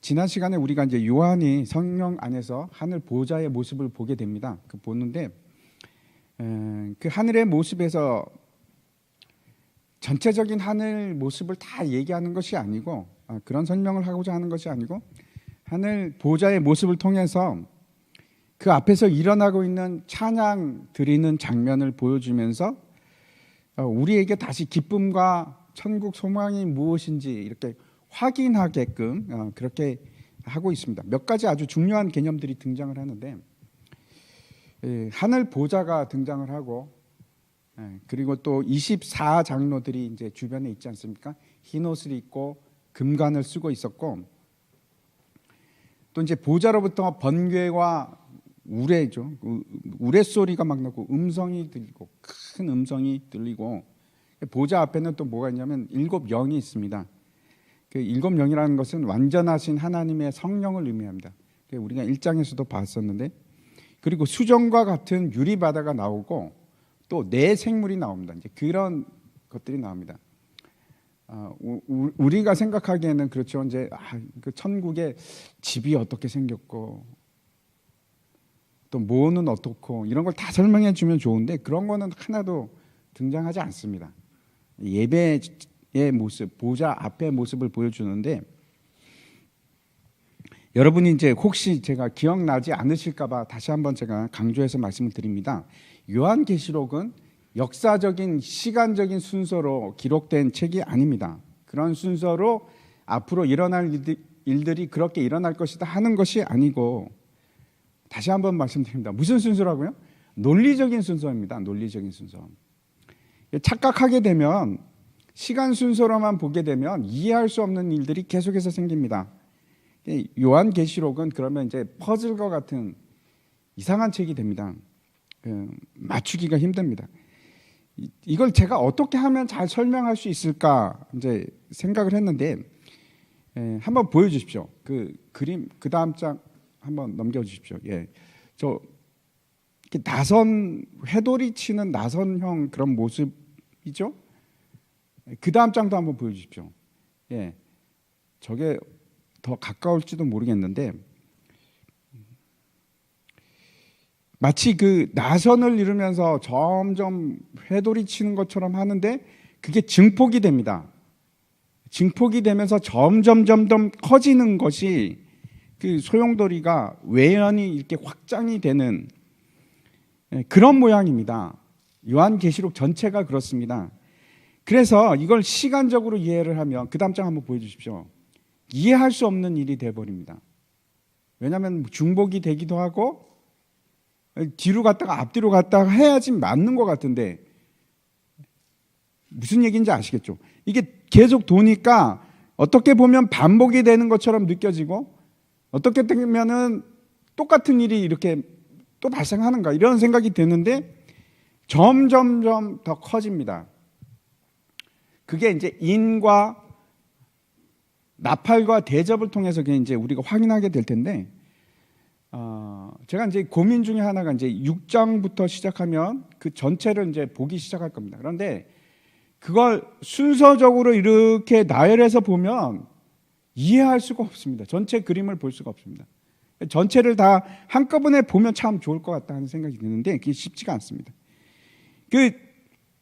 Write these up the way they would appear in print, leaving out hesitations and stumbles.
지난 시간에 우리가 이제 요한이 성령 안에서 하늘 보좌의 모습을 보게 됩니다. 보는데 그 하늘의 모습에서 전체적인 하늘 모습을 다 얘기하는 것이 아니고 그런 설명을 하고자 하는 것이 아니고 하늘 보좌의 모습을 통해서 그 앞에서 일어나고 있는 찬양 드리는 장면을 보여주면서 우리에게 다시 기쁨과 천국 소망이 무엇인지 이렇게 확인하게끔 그렇게 하고 있습니다. 몇 가지 아주 중요한 개념들이 등장을 하는데 하늘 보좌가 등장을 하고 그리고 또 24장로들이 이제 주변에 있지 않습니까? 흰 옷을 입고 금관을 쓰고 있었고 또 이제 보좌로부터 번개와 우레죠. 우레 소리가 막 나고 음성이 들리고 큰 음성이 들리고 보좌 앞에는 또 뭐가 있냐면 7영이 있습니다. 그 7영이라는 것은 완전하신 하나님의 성령을 의미합니다. 우리가 1장에서도 봤었는데 그리고 수정과 같은 유리바다가 나오고 또 네 생물이 나옵니다. 이제 그런 것들이 나옵니다. 우리가 생각하기에는 그렇죠. 이제 그 천국의 집이 어떻게 생겼고 또 뭐는 어떻고 이런 걸 다 설명해 주면 좋은데 그런 거는 하나도 등장하지 않습니다. 예배의 모습, 보좌 앞의 모습을 보여주는데 여러분이 이제 혹시 제가 기억나지 않으실까봐 다시 한번 제가 강조해서 말씀을 드립니다. 요한계시록은 역사적인 시간적인 순서로 기록된 책이 아닙니다. 그런 순서로 앞으로 일어날 일들이 그렇게 일어날 것이다 하는 것이 아니고 다시 한번 말씀드립니다. 무슨 순서라고요? 논리적인 순서입니다. 논리적인 순서. 착각하게 되면 시간 순서로만 보게 되면 이해할 수 없는 일들이 계속해서 생깁니다. 요한계시록은 그러면 이제 퍼즐과 같은 이상한 책이 됩니다. 맞추기가 힘듭니다. 이걸 제가 어떻게 하면 잘 설명할 수 있을까 이제 생각을 했는데 한번 보여주십시오. 그 그림 그 다음 장 한번 넘겨주십시오. 저 나선 회돌이 치는 나선형 그런 모습이죠. 그 다음 장도 한번 보여주십시오. 저게 더 가까울지도 모르겠는데 마치 그 나선을 이루면서 점점 회돌이 치는 것처럼 하는데 그게 증폭이 됩니다. 증폭이 되면서 점점 커지는 것이 그 소용돌이가 외연이 이렇게 확장이 되는 그런 모양입니다. 요한계시록 전체가 그렇습니다. 그래서 이걸 시간적으로 이해를 하면 그 다음 장 한번 보여주십시오. 이해할 수 없는 일이 돼버립니다. 왜냐하면 중복이 되기도 하고 뒤로 갔다가 앞뒤로 갔다가 해야지 맞는 것 같은데 무슨 얘기인지 아시겠죠? 이게 계속 도니까 어떻게 보면 반복이 되는 것처럼 느껴지고 어떻게 보면은 똑같은 일이 이렇게 또 발생하는가 이런 생각이 드는데 점점 더 커집니다. 그게 이제 인과 나팔과 대접을 통해서 이제 우리가 확인하게 될 텐데, 제가 이제 고민 중에 하나가 이제 6장부터 시작하면 그 전체를 이제 보기 시작할 겁니다. 그런데 그걸 순서적으로 이렇게 나열해서 보면 이해할 수가 없습니다. 전체 그림을 볼 수가 없습니다. 전체를 다 한꺼번에 보면 참 좋을 것 같다 하는 생각이 드는데 그게 쉽지가 않습니다.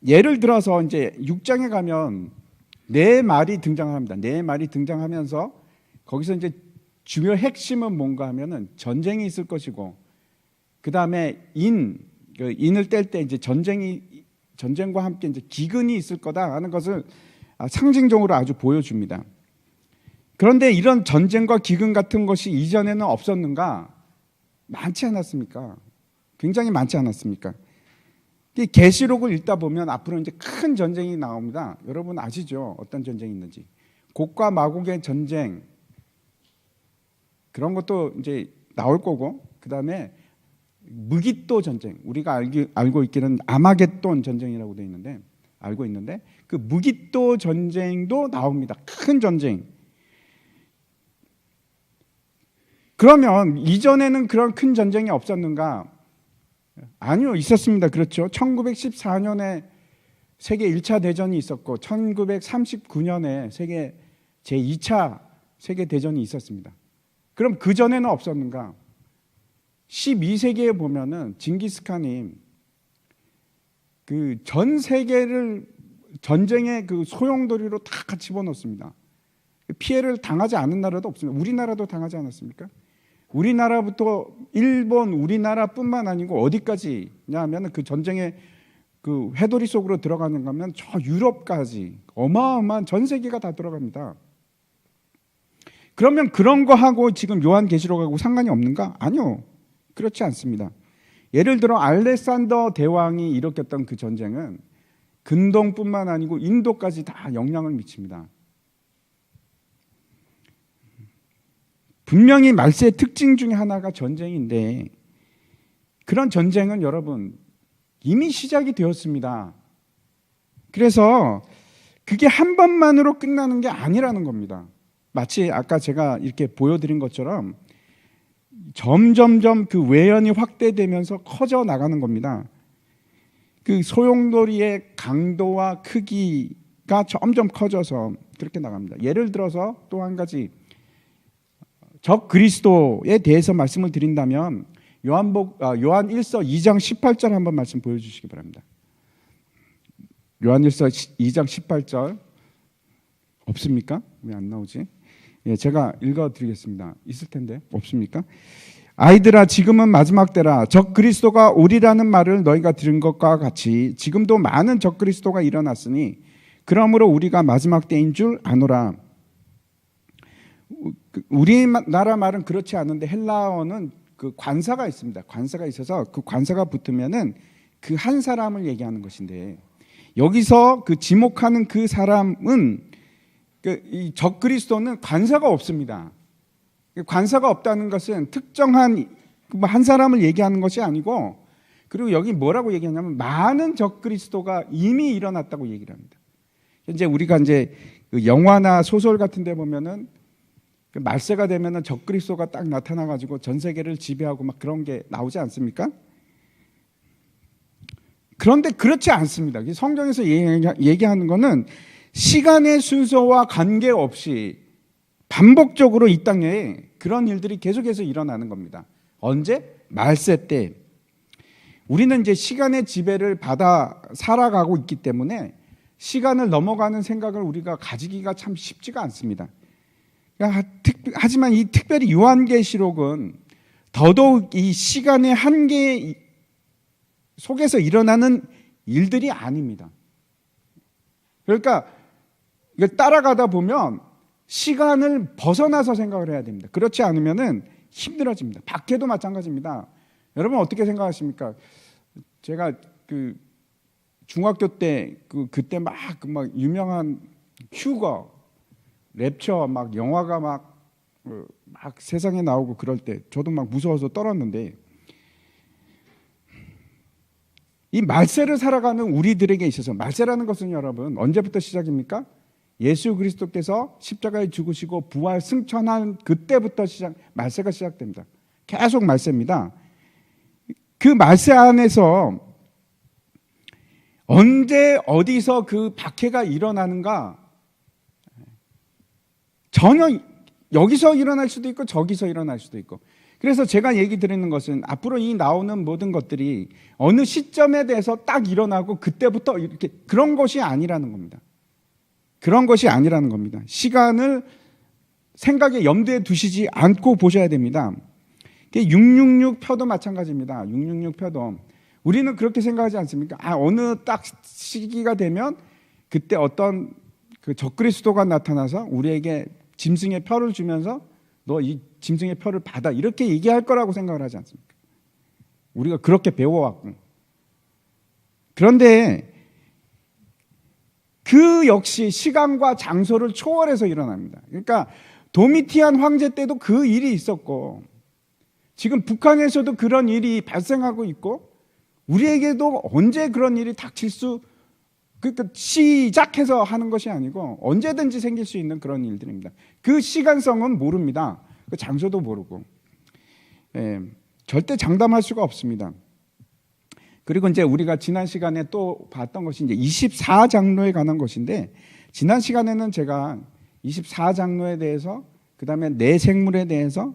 예를 들어서 이제 6장에 가면 네 말이 등장합니다. 네 말이 등장하면서 거기서 이제 중요 핵심은 뭔가 하면은 전쟁이 있을 것이고 그 다음에 인을 뗄 때 이제 전쟁과 함께 이제 기근이 있을 거다 하는 것을 상징적으로 아주 보여줍니다. 그런데 이런 전쟁과 기근 같은 것이 이전에는 없었는가? 많지 않았습니까? 굉장히 많지 않았습니까? 계시록을 읽다 보면 앞으로 이제 큰 전쟁이 나옵니다. 여러분 아시죠? 어떤 전쟁이 있는지. 곡과 마곡의 전쟁 그런 것도 이제 나올 거고 그 다음에 무기또 전쟁 우리가 알고 있기는 아마겟돈 전쟁이라고 되어 있는데 알고 있는데 그 무기또 전쟁도 나옵니다. 큰 전쟁. 그러면 이전에는 그런 큰 전쟁이 없었는가? 아니요, 있었습니다. 그렇죠. 1914년에 세계 1차 대전이 있었고 1939년에 세계 제2차 세계 대전이 있었습니다. 그럼 그 전에는 없었는가? 12세기에 보면은 징기스칸이 그 전 세계를 전쟁의 그 소용돌이로 다 집어넣습니다. 피해를 당하지 않은 나라도 없습니다. 우리나라도 당하지 않았습니까? 우리나라부터 일본, 우리나라뿐만 아니고 어디까지냐 하면 그 전쟁의 그 회도리 속으로 들어가는가 하면 저 유럽까지 어마어마한 전 세계가 다 들어갑니다. 그러면 그런 거 하고 지금 요한계시록하고 상관이 없는가? 아니요. 그렇지 않습니다. 예를 들어 알렉산더 대왕이 일으켰던 그 전쟁은 근동뿐만 아니고 인도까지 다 영향을 미칩니다. 분명히 말세의 특징 중에 하나가 전쟁인데 그런 전쟁은 여러분 이미 시작이 되었습니다. 그래서 그게 한 번만으로 끝나는 게 아니라는 겁니다. 마치 아까 제가 이렇게 보여드린 것처럼 점점점 그 외연이 확대되면서 커져 나가는 겁니다. 그 소용돌이의 강도와 크기가 점점 커져서 그렇게 나갑니다. 예를 들어서 또 한 가지 적 그리스도에 대해서 말씀을 드린다면 요한 1서 2장 18절 한번 말씀 보여주시기 바랍니다. 요한 1서 2장 18절 없습니까? 왜 안 나오지? 예, 제가 읽어드리겠습니다. 있을 텐데 없습니까? 아이들아 지금은 마지막 때라. 적 그리스도가 오리라는 말을 너희가 들은 것과 같이 지금도 많은 적 그리스도가 일어났으니 그러므로 우리가 마지막 때인 줄 아노라. 우리나라 말은 그렇지 않은데 헬라어는 그 관사가 있습니다. 관사가 있어서 그 관사가 붙으면은 그 한 사람을 얘기하는 것인데 여기서 그 지목하는 그 사람은 이 적그리스도는 관사가 없습니다. 관사가 없다는 것은 특정한 한 사람을 얘기하는 것이 아니고 그리고 여기 뭐라고 얘기하냐면 많은 적그리스도가 이미 일어났다고 얘기를 합니다. 현재 우리가 이제 영화나 소설 같은 데 보면은 말세가 되면은 적그리스도가 딱 나타나 가지고 전 세계를 지배하고 막 그런 게 나오지 않습니까? 그런데 그렇지 않습니다. 성경에서 얘기하는 거는 시간의 순서와 관계없이 반복적으로 이 땅에 그런 일들이 계속해서 일어나는 겁니다. 언제? 말세 때. 우리는 이제 시간의 지배를 받아 살아가고 있기 때문에 시간을 넘어가는 생각을 우리가 가지기가 참 쉽지가 않습니다. 하지만 이 특별히 요한계시록은 더더욱 이 시간의 한계 속에서 일어나는 일들이 아닙니다. 그러니까 이걸 따라가다 보면 시간을 벗어나서 생각을 해야 됩니다. 그렇지 않으면은 힘들어집니다. 박해도 마찬가지입니다. 여러분 어떻게 생각하십니까? 제가 그 중학교 때 그때 막 유명한 휴거, 랩처 막 영화가 막 세상에 나오고 그럴 때 저도 막 무서워서 떨었는데 이 말세를 살아가는 우리들에게 있어서 말세라는 것은 여러분 언제부터 시작입니까? 예수 그리스도께서 십자가에 죽으시고 부활 승천한 그때부터 말세가 시작됩니다. 계속 말세입니다. 그 말세 안에서 언제 어디서 그 박해가 일어나는가 전혀 여기서 일어날 수도 있고 저기서 일어날 수도 있고 그래서 제가 얘기 드리는 것은 앞으로 이 나오는 모든 것들이 어느 시점에 대해서 딱 일어나고 그때부터 이렇게 그런 것이 아니라는 겁니다. 그런 것이 아니라는 겁니다. 시간을 생각에 염두에 두시지 않고 보셔야 됩니다. 666 표도 마찬가지입니다. 666 표도 우리는 그렇게 생각하지 않습니까? 어느 딱 시기가 되면 그때 어떤 그 적그리스도가 나타나서 우리에게 짐승의 표를 주면서 너 이 짐승의 표를 받아 이렇게 얘기할 거라고 생각을 하지 않습니까? 우리가 그렇게 배워왔고 그런데 그 역시 시간과 장소를 초월해서 일어납니다. 그러니까 도미티안 황제 때도 그 일이 있었고 지금 북한에서도 그런 일이 발생하고 있고 우리에게도 언제 그런 일이 닥칠 수 그러니까 시작해서 하는 것이 아니고 언제든지 생길 수 있는 그런 일들입니다. 그 시간성은 모릅니다. 그 장소도 모르고 절대 장담할 수가 없습니다. 그리고 이제 우리가 지난 시간에 또 봤던 것이 이제 24장로에 관한 것인데 지난 시간에는 제가 24장로에 대해서 그다음에 내 생물에 대해서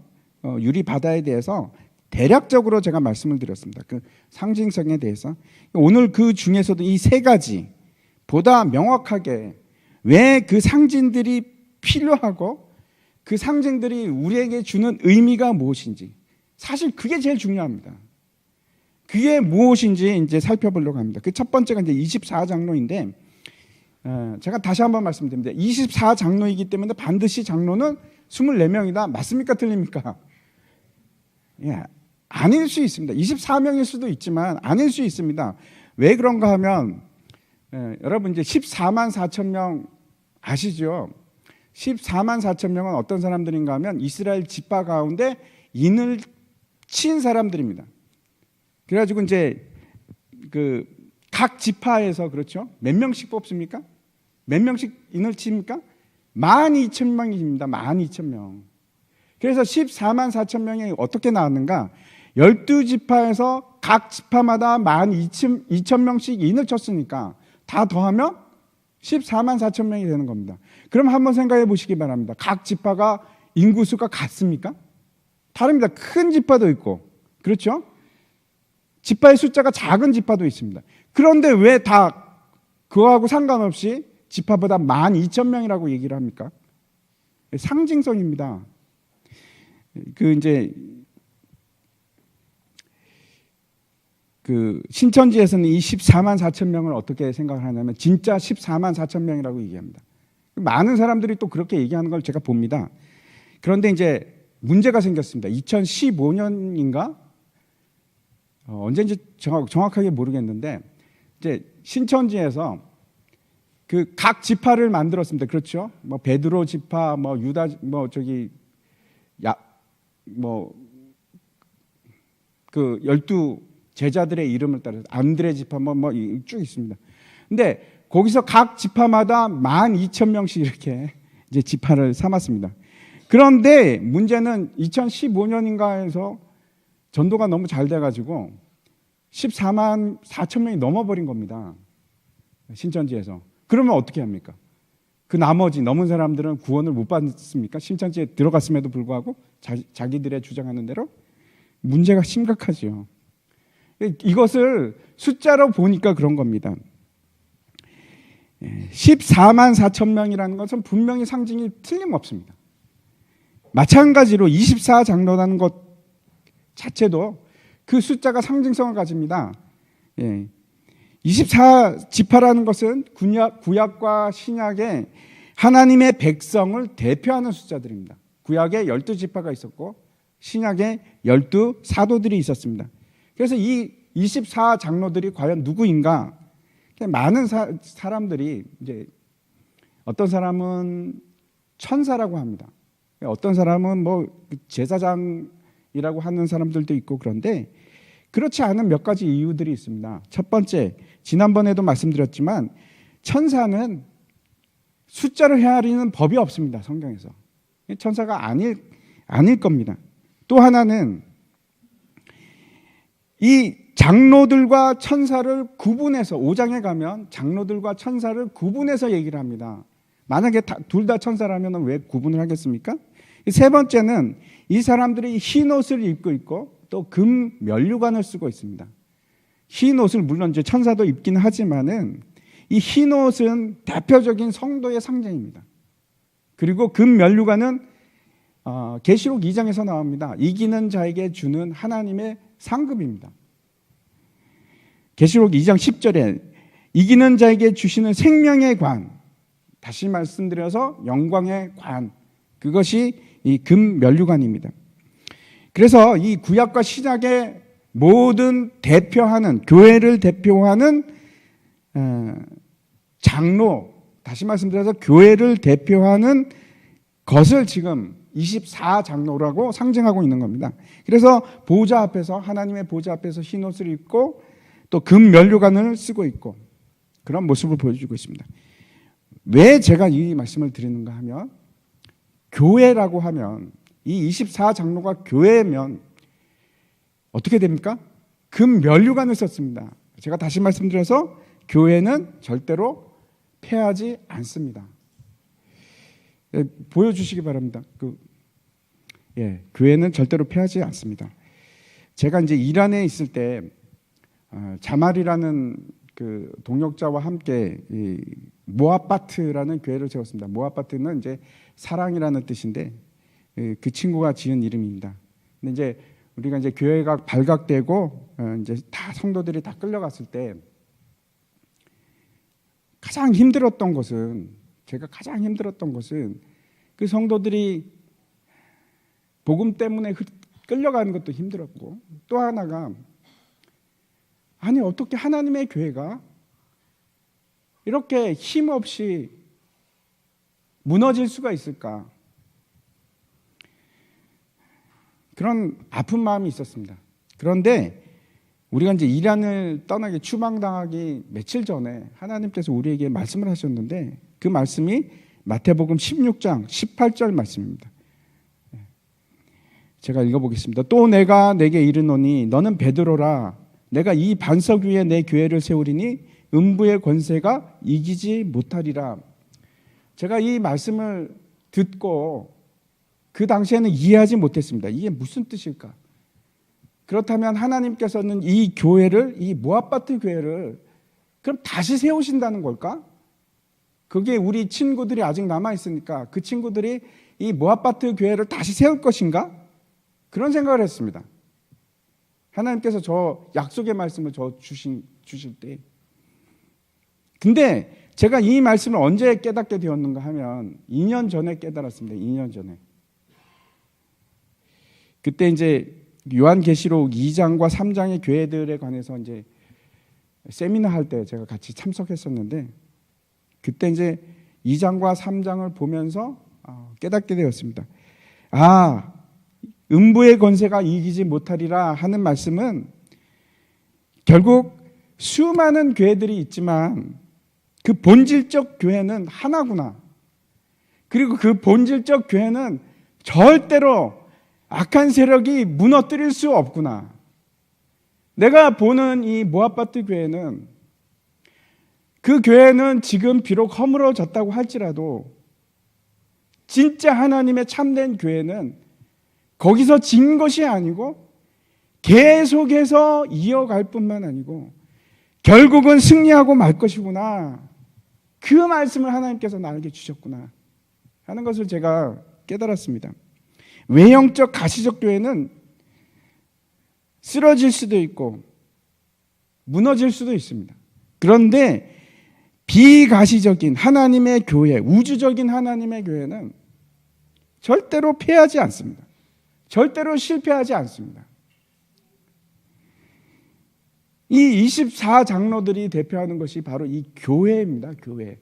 유리 바다에 대해서 대략적으로 제가 말씀을 드렸습니다. 그 상징성에 대해서. 오늘 그 중에서도 이 세 가지 보다 명확하게 왜 그 상징들이 필요하고 그 상징들이 우리에게 주는 의미가 무엇인지, 사실 그게 제일 중요합니다. 그게 무엇인지 이제 살펴보려고 합니다. 그 첫 번째가 이제 24장로인데, 제가 다시 한번 말씀드립니다. 24장로이기 때문에 반드시 장로는 24명이다. 맞습니까? 틀립니까? 예, 아닐 수 있습니다. 24명일 수도 있지만 아닐 수 있습니다. 왜 그런가 하면, 여러분 이제 14만 4천 명 아시죠? 14만 4천 명은 어떤 사람들인가 하면 이스라엘 지파 가운데 인을 친 사람들입니다. 그래가지고 이제 그 각 지파에서, 그렇죠? 몇 명씩 뽑습니까? 몇 명씩 인을 칩니까? 12,000명입니다. 12,000명. 그래서 14만 4천 명이 어떻게 나왔는가? 12지파에서 각 지파마다 12,000명씩 인을 쳤으니까 다 더하면 14만 4천 명이 되는 겁니다. 그럼 한번 생각해 보시기 바랍니다. 각 지파가 인구수가 같습니까? 다릅니다. 큰 지파도 있고, 그렇죠? 지파의 숫자가 작은 지파도 있습니다. 그런데 왜 다 그거하고 상관없이 지파보다 12,000명이라고 얘기를 합니까? 상징성입니다. 그 이제 그 신천지에서는 이 14만 4천 명을 어떻게 생각을 하냐면 진짜 14만 4천 명이라고 얘기합니다. 많은 사람들이 또 그렇게 얘기하는 걸 제가 봅니다. 그런데 이제 문제가 생겼습니다. 2015년인가? 언제인지 정확하게 모르겠는데, 이제 신천지에서 그 각 지파를 만들었습니다. 그렇죠? 뭐 베드로 지파, 뭐 유다, 뭐 저기 그 12 제자들의 이름을 따라서 안드레 지파 뭐 쭉 있습니다. 근데 거기서 각 지파마다 12,000명씩 이렇게 이제 지파를 삼았습니다. 그런데 문제는 2015년인가 해서 전도가 너무 잘 돼가지고 14만 4천 명이 넘어버린 겁니다. 신천지에서. 그러면 어떻게 합니까? 그 나머지 넘은 사람들은 구원을 못 받습니까? 신천지에 들어갔음에도 불구하고 자기들의 주장하는 대로. 문제가 심각하죠. 이것을 숫자로 보니까 그런 겁니다. 14만 4천 명이라는 것은 분명히 상징이 틀림없습니다. 마찬가지로 24장로라는 것 자체도 그 숫자가 상징성을 가집니다. 24지파라는 것은 구약과 신약의 하나님의 백성을 대표하는 숫자들입니다. 구약에 12지파가 있었고 신약에 12사도들이 있었습니다. 그래서 이 24장로들이 과연 누구인가? 많은 사람들이 이제 어떤 사람은 천사라고 합니다. 어떤 사람은 뭐 제사장이라고 하는 사람들도 있고, 그런데 그렇지 않은 몇 가지 이유들이 있습니다. 첫 번째, 지난번에도 말씀드렸지만 천사는 숫자를 헤아리는 법이 없습니다. 성경에서. 천사가 아닐 겁니다. 또 하나는 이 장로들과 천사를 구분해서, 5장에 가면 장로들과 천사를 구분해서 얘기를 합니다. 만약에 둘 다 천사라면 왜 구분을 하겠습니까? 세 번째는 이 사람들이 흰 옷을 입고 있고 또 금 면류관을 쓰고 있습니다. 흰 옷을 물론 이제 천사도 입긴 하지만은 이 흰 옷은 대표적인 성도의 상징입니다. 그리고 금 면류관은 계시록 2장에서 나옵니다. 이기는 자에게 주는 하나님의 상급입니다. 계시록 2장 10절에 이기는 자에게 주시는 생명의 관, 다시 말씀드려서 영광의 관, 그것이 이 금 면류관입니다. 그래서 이 구약과 신약의 모든 대표하는, 교회를 대표하는 장로, 다시 말씀드려서 교회를 대표하는 것을 지금 24장로라고 상징하고 있는 겁니다. 그래서 보좌 앞에서, 하나님의 보좌 앞에서 흰 옷을 입고 또 금 면류관을 쓰고 있고 그런 모습을 보여주고 있습니다. 왜 제가 이 말씀을 드리는가 하면, 교회라고 하면, 이 24장로가 교회면 어떻게 됩니까? 금 면류관을 썼습니다. 제가 다시 말씀드려서 교회는 절대로 패하지 않습니다. 보여주시기 바랍니다. 교회는 절대로 패하지 않습니다. 제가 이제 이란에 있을 때 자말이라는 그 동역자와 함께 이 모아바트라는 교회를 세웠습니다. 모아바트는 이제 사랑이라는 뜻인데 그 친구가 지은 이름입니다. 근데 이제 우리가 이제 교회가 발각되고 이제 다 성도들이 다 끌려갔을 때 가장 힘들었던 것은 그 성도들이 복음 때문에 끌려가는 것도 힘들었고, 또 하나가 아니 어떻게 하나님의 교회가 이렇게 힘없이 무너질 수가 있을까? 그런 아픈 마음이 있었습니다. 그런데 우리가 이제 이란을 떠나기 추방당하기 며칠 전에 하나님께서 우리에게 말씀을 하셨는데 그 말씀이 마태복음 16장 18절 말씀입니다. 제가 읽어보겠습니다. 또 내가 내게 이르노니 너는 베드로라. 내가 이 반석 위에 내 교회를 세우리니 음부의 권세가 이기지 못하리라. 제가 이 말씀을 듣고 그 당시에는 이해하지 못했습니다. 이게 무슨 뜻일까? 그렇다면 하나님께서는 이 교회를, 이 모아바트 교회를 그럼 다시 세우신다는 걸까? 그게 우리 친구들이 아직 남아있으니까 그 친구들이 이 모아바트 교회를 다시 세울 것인가? 그런 생각을 했습니다. 하나님께서 저 약속의 말씀을 주실 때. 근데 제가 이 말씀을 언제 깨닫게 되었는가 하면 2년 전에 깨달았습니다. 2년 전에. 그때 이제 요한계시록 2장과 3장의 교회들에 관해서 이제 세미나 할 때 제가 같이 참석했었는데 그때 이제 2장과 3장을 보면서 깨닫게 되었습니다. 음부의 권세가 이기지 못하리라 하는 말씀은 결국 수많은 교회들이 있지만 그 본질적 교회는 하나구나. 그리고 그 본질적 교회는 절대로 악한 세력이 무너뜨릴 수 없구나. 내가 보는 이 모아바트 교회는 그 교회는 지금 비록 허물어졌다고 할지라도 진짜 하나님의 참된 교회는 거기서 진 것이 아니고 계속해서 이어갈 뿐만 아니고 결국은 승리하고 말 것이구나. 그 말씀을 하나님께서 나에게 주셨구나 하는 것을 제가 깨달았습니다. 외형적 가시적 교회는 쓰러질 수도 있고 무너질 수도 있습니다. 그런데 비가시적인 하나님의 교회, 우주적인 하나님의 교회는 절대로 패하지 않습니다. 절대로 실패하지 않습니다. 이 24장로들이 대표하는 것이 바로 이 교회입니다. 교회.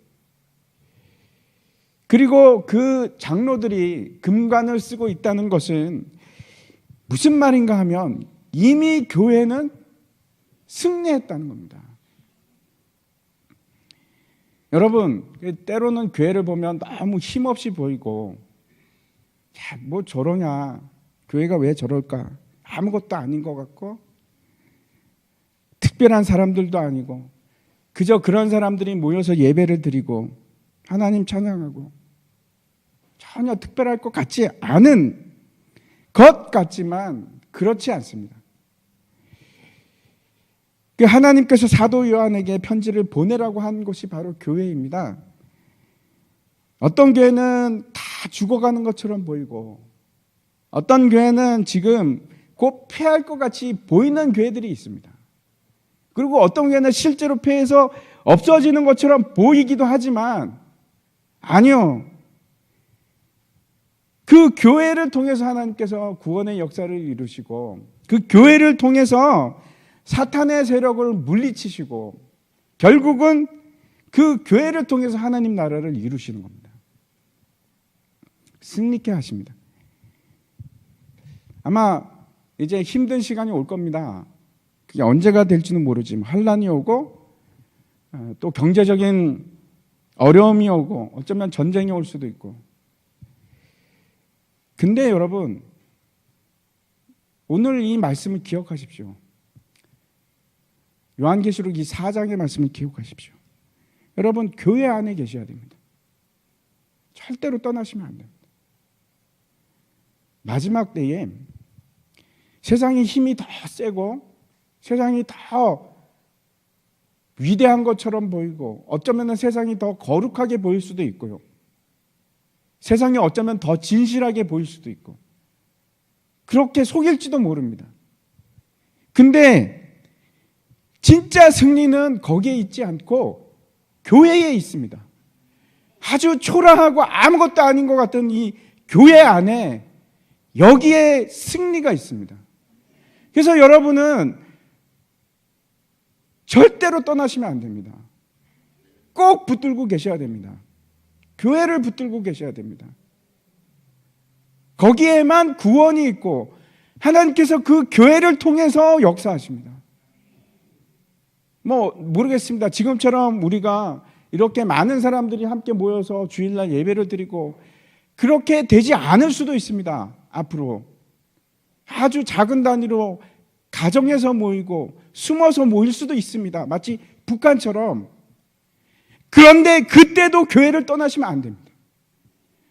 그리고 그 장로들이 금관을 쓰고 있다는 것은 무슨 말인가 하면 이미 교회는 승리했다는 겁니다. 여러분, 때로는 교회를 보면 너무 힘없이 보이고 뭐 저러냐, 교회가 왜 저럴까, 아무것도 아닌 것 같고 특별한 사람들도 아니고 그저 그런 사람들이 모여서 예배를 드리고 하나님 찬양하고 전혀 특별할 것 같지 않은 것 같지만 그렇지 않습니다. 그 하나님께서 사도 요한에게 편지를 보내라고 한 것이 바로 교회입니다. 어떤 교회는 다 죽어가는 것처럼 보이고 어떤 교회는 지금 곧 패할 것 같이 보이는 교회들이 있습니다. 그리고 어떤 교회는 실제로 패해서 없어지는 것처럼 보이기도 하지만 아니요. 그 교회를 통해서 하나님께서 구원의 역사를 이루시고 그 교회를 통해서 사탄의 세력을 물리치시고 결국은 그 교회를 통해서 하나님 나라를 이루시는 겁니다. 승리케 하십니다. 아마 이제 힘든 시간이 올 겁니다. 그게 언제가 될지는 모르지만 환란이 오고 또 경제적인 어려움이 오고 어쩌면 전쟁이 올 수도 있고. 근데 여러분, 오늘 이 말씀을 기억하십시오. 요한계시록 이 4장의 말씀을 기억하십시오. 여러분, 교회 안에 계셔야 됩니다. 절대로 떠나시면 안 됩니다. 마지막 때에 세상의 힘이 더 세고 세상이 더 위대한 것처럼 보이고 어쩌면 세상이 더 거룩하게 보일 수도 있고요. 세상이 어쩌면 더 진실하게 보일 수도 있고 그렇게 속일지도 모릅니다. 근데 진짜 승리는 거기에 있지 않고 교회에 있습니다. 아주 초라하고 아무것도 아닌 것 같은 이 교회 안에 여기에 승리가 있습니다. 그래서 여러분은 절대로 떠나시면 안 됩니다. 꼭 붙들고 계셔야 됩니다. 교회를 붙들고 계셔야 됩니다. 거기에만 구원이 있고 하나님께서 그 교회를 통해서 역사하십니다. 모르겠습니다. 지금처럼 우리가 이렇게 많은 사람들이 함께 모여서 주일날 예배를 드리고 그렇게 되지 않을 수도 있습니다. 앞으로 아주 작은 단위로 가정에서 모이고 숨어서 모일 수도 있습니다. 마치 북한처럼. 그런데 그때도 교회를 떠나시면 안 됩니다.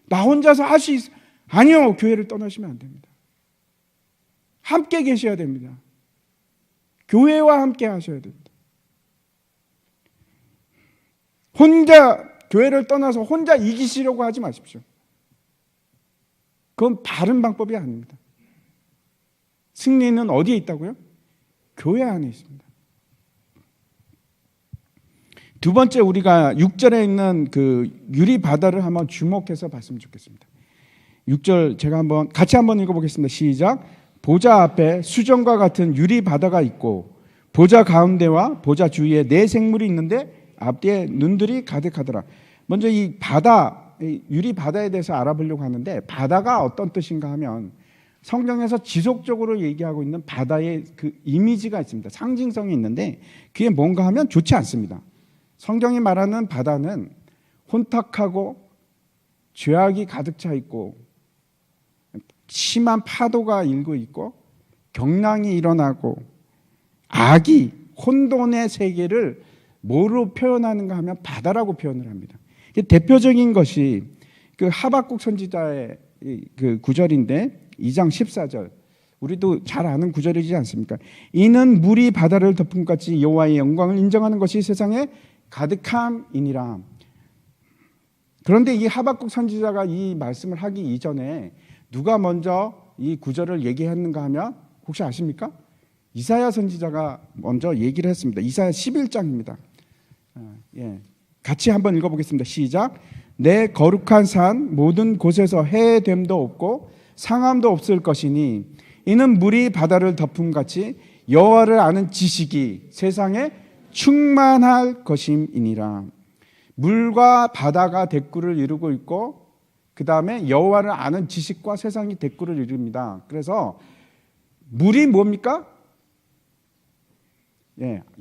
나 혼자서 할 수 아니요. 교회를 떠나시면 안 됩니다. 함께 계셔야 됩니다. 교회와 함께 하셔야 됩니다. 혼자 교회를 떠나서 혼자 이기시려고 하지 마십시오. 그건 바른 방법이 아닙니다. 승리는 어디에 있다고요? 교회 안에 있습니다. 두 번째 우리가 6절에 있는 그 유리 바다를 한번 주목해서 봤으면 좋겠습니다. 6절 제가 같이 한번 읽어보겠습니다. 시작. 보좌 앞에 수정과 같은 유리 바다가 있고 보좌 가운데와 보좌 주위에 네 생물이 있는데 앞뒤에 눈들이 가득하더라. 먼저 이 바다, 유리 바다에 대해서 알아보려고 하는데 바다가 어떤 뜻인가 하면 성경에서 지속적으로 얘기하고 있는 바다의 그 이미지가 있습니다. 상징성이 있는데 그게 뭔가 하면 좋지 않습니다. 성경이 말하는 바다는 혼탁하고 죄악이 가득 차 있고 심한 파도가 일고 있고 경랑이 일어나고 악이 혼돈의 세계를 뭐로 표현하는가 하면 바다라고 표현을 합니다. 대표적인 것이 그 하박국 선지자의 그 구절인데 2장 14절 우리도 잘 아는 구절이지 않습니까? 이는 물이 바다를 덮은 것 같이 여호와의 영광을 인정하는 것이 세상에 가득함이니라. 그런데 이 하박국 선지자가 이 말씀을 하기 이전에 누가 먼저 이 구절을 얘기했는가 하면 혹시 아십니까? 이사야 선지자가 먼저 얘기를 했습니다. 이사야 11장입니다. 같이 한번 읽어보겠습니다. 시작. 내 거룩한 산 모든 곳에서 해됨도 없고 상함도 없을 것이니 이는 물이 바다를 덮음 같이 여호와를 아는 지식이 세상에 충만할 것임이니라. 물과 바다가 대꾸를 이루고 있고 그 다음에 여호와를 아는 지식과 세상이 대꾸를 이룹니다. 그래서 물이 뭡니까?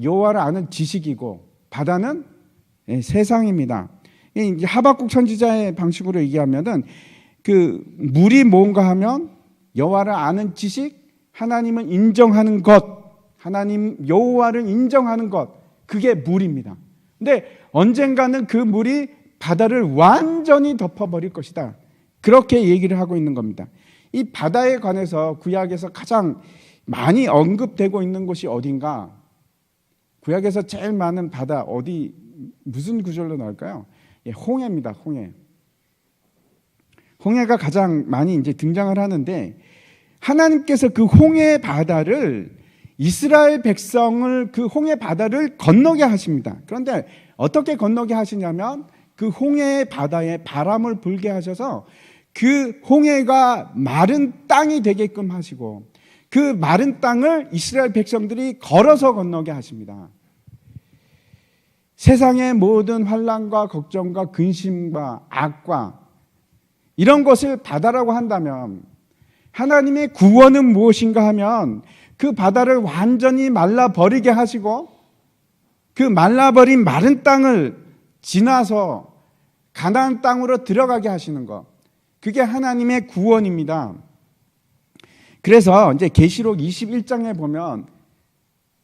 여호와를 아는 지식이고 바다는 세상입니다. 하박국 선지자의 방식으로 얘기하면은 그 물이 뭔가 하면 여호와를 아는 지식, 하나님을 인정하는 것, 하나님 여호와를 인정하는 것, 그게 물입니다. 근데 언젠가는 그 물이 바다를 완전히 덮어버릴 것이다. 그렇게 얘기를 하고 있는 겁니다. 이 바다에 관해서 구약에서 가장 많이 언급되고 있는 곳이 어딘가? 구약에서 제일 많은 바다 어디 무슨 구절로 나올까요? 홍해입니다. 홍해. 홍해가 가장 많이 이제 등장을 하는데 하나님께서 그 홍해 바다를 이스라엘 백성을 그 홍해 바다를 건너게 하십니다. 그런데 어떻게 건너게 하시냐면 그 홍해 바다에 바람을 불게 하셔서 그 홍해가 마른 땅이 되게끔 하시고 그 마른 땅을 이스라엘 백성들이 걸어서 건너게 하십니다. 세상의 모든 환난과 걱정과 근심과 악과 이런 것을 바다라고 한다면 하나님의 구원은 무엇인가 하면 그 바다를 완전히 말라버리게 하시고 그 말라버린 마른 땅을 지나서 가나안 땅으로 들어가게 하시는 것, 그게 하나님의 구원입니다. 그래서 이제 계시록 21장에 보면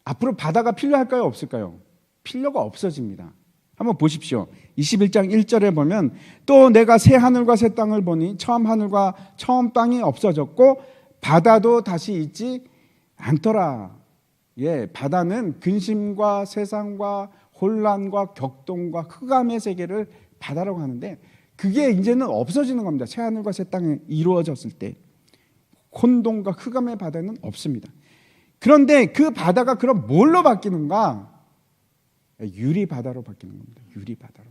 앞으로 바다가 필요할까요? 없을까요? 필요가 없어집니다. 한번 보십시오. 21장 1절에 보면 또 내가 새 하늘과 새 땅을 보니 처음 하늘과 처음 땅이 없어졌고 바다도 다시 있지 않더라. 예, 바다는 근심과 세상과 혼란과 격동과 흑암의 세계를 바다라고 하는데 그게 이제는 없어지는 겁니다. 새 하늘과 새 땅이 이루어졌을 때 혼돈과 흑암의 바다는 없습니다. 그런데 그 바다가 그럼 뭘로 바뀌는가? 유리 바다로 바뀌는 겁니다. 유리 바다로.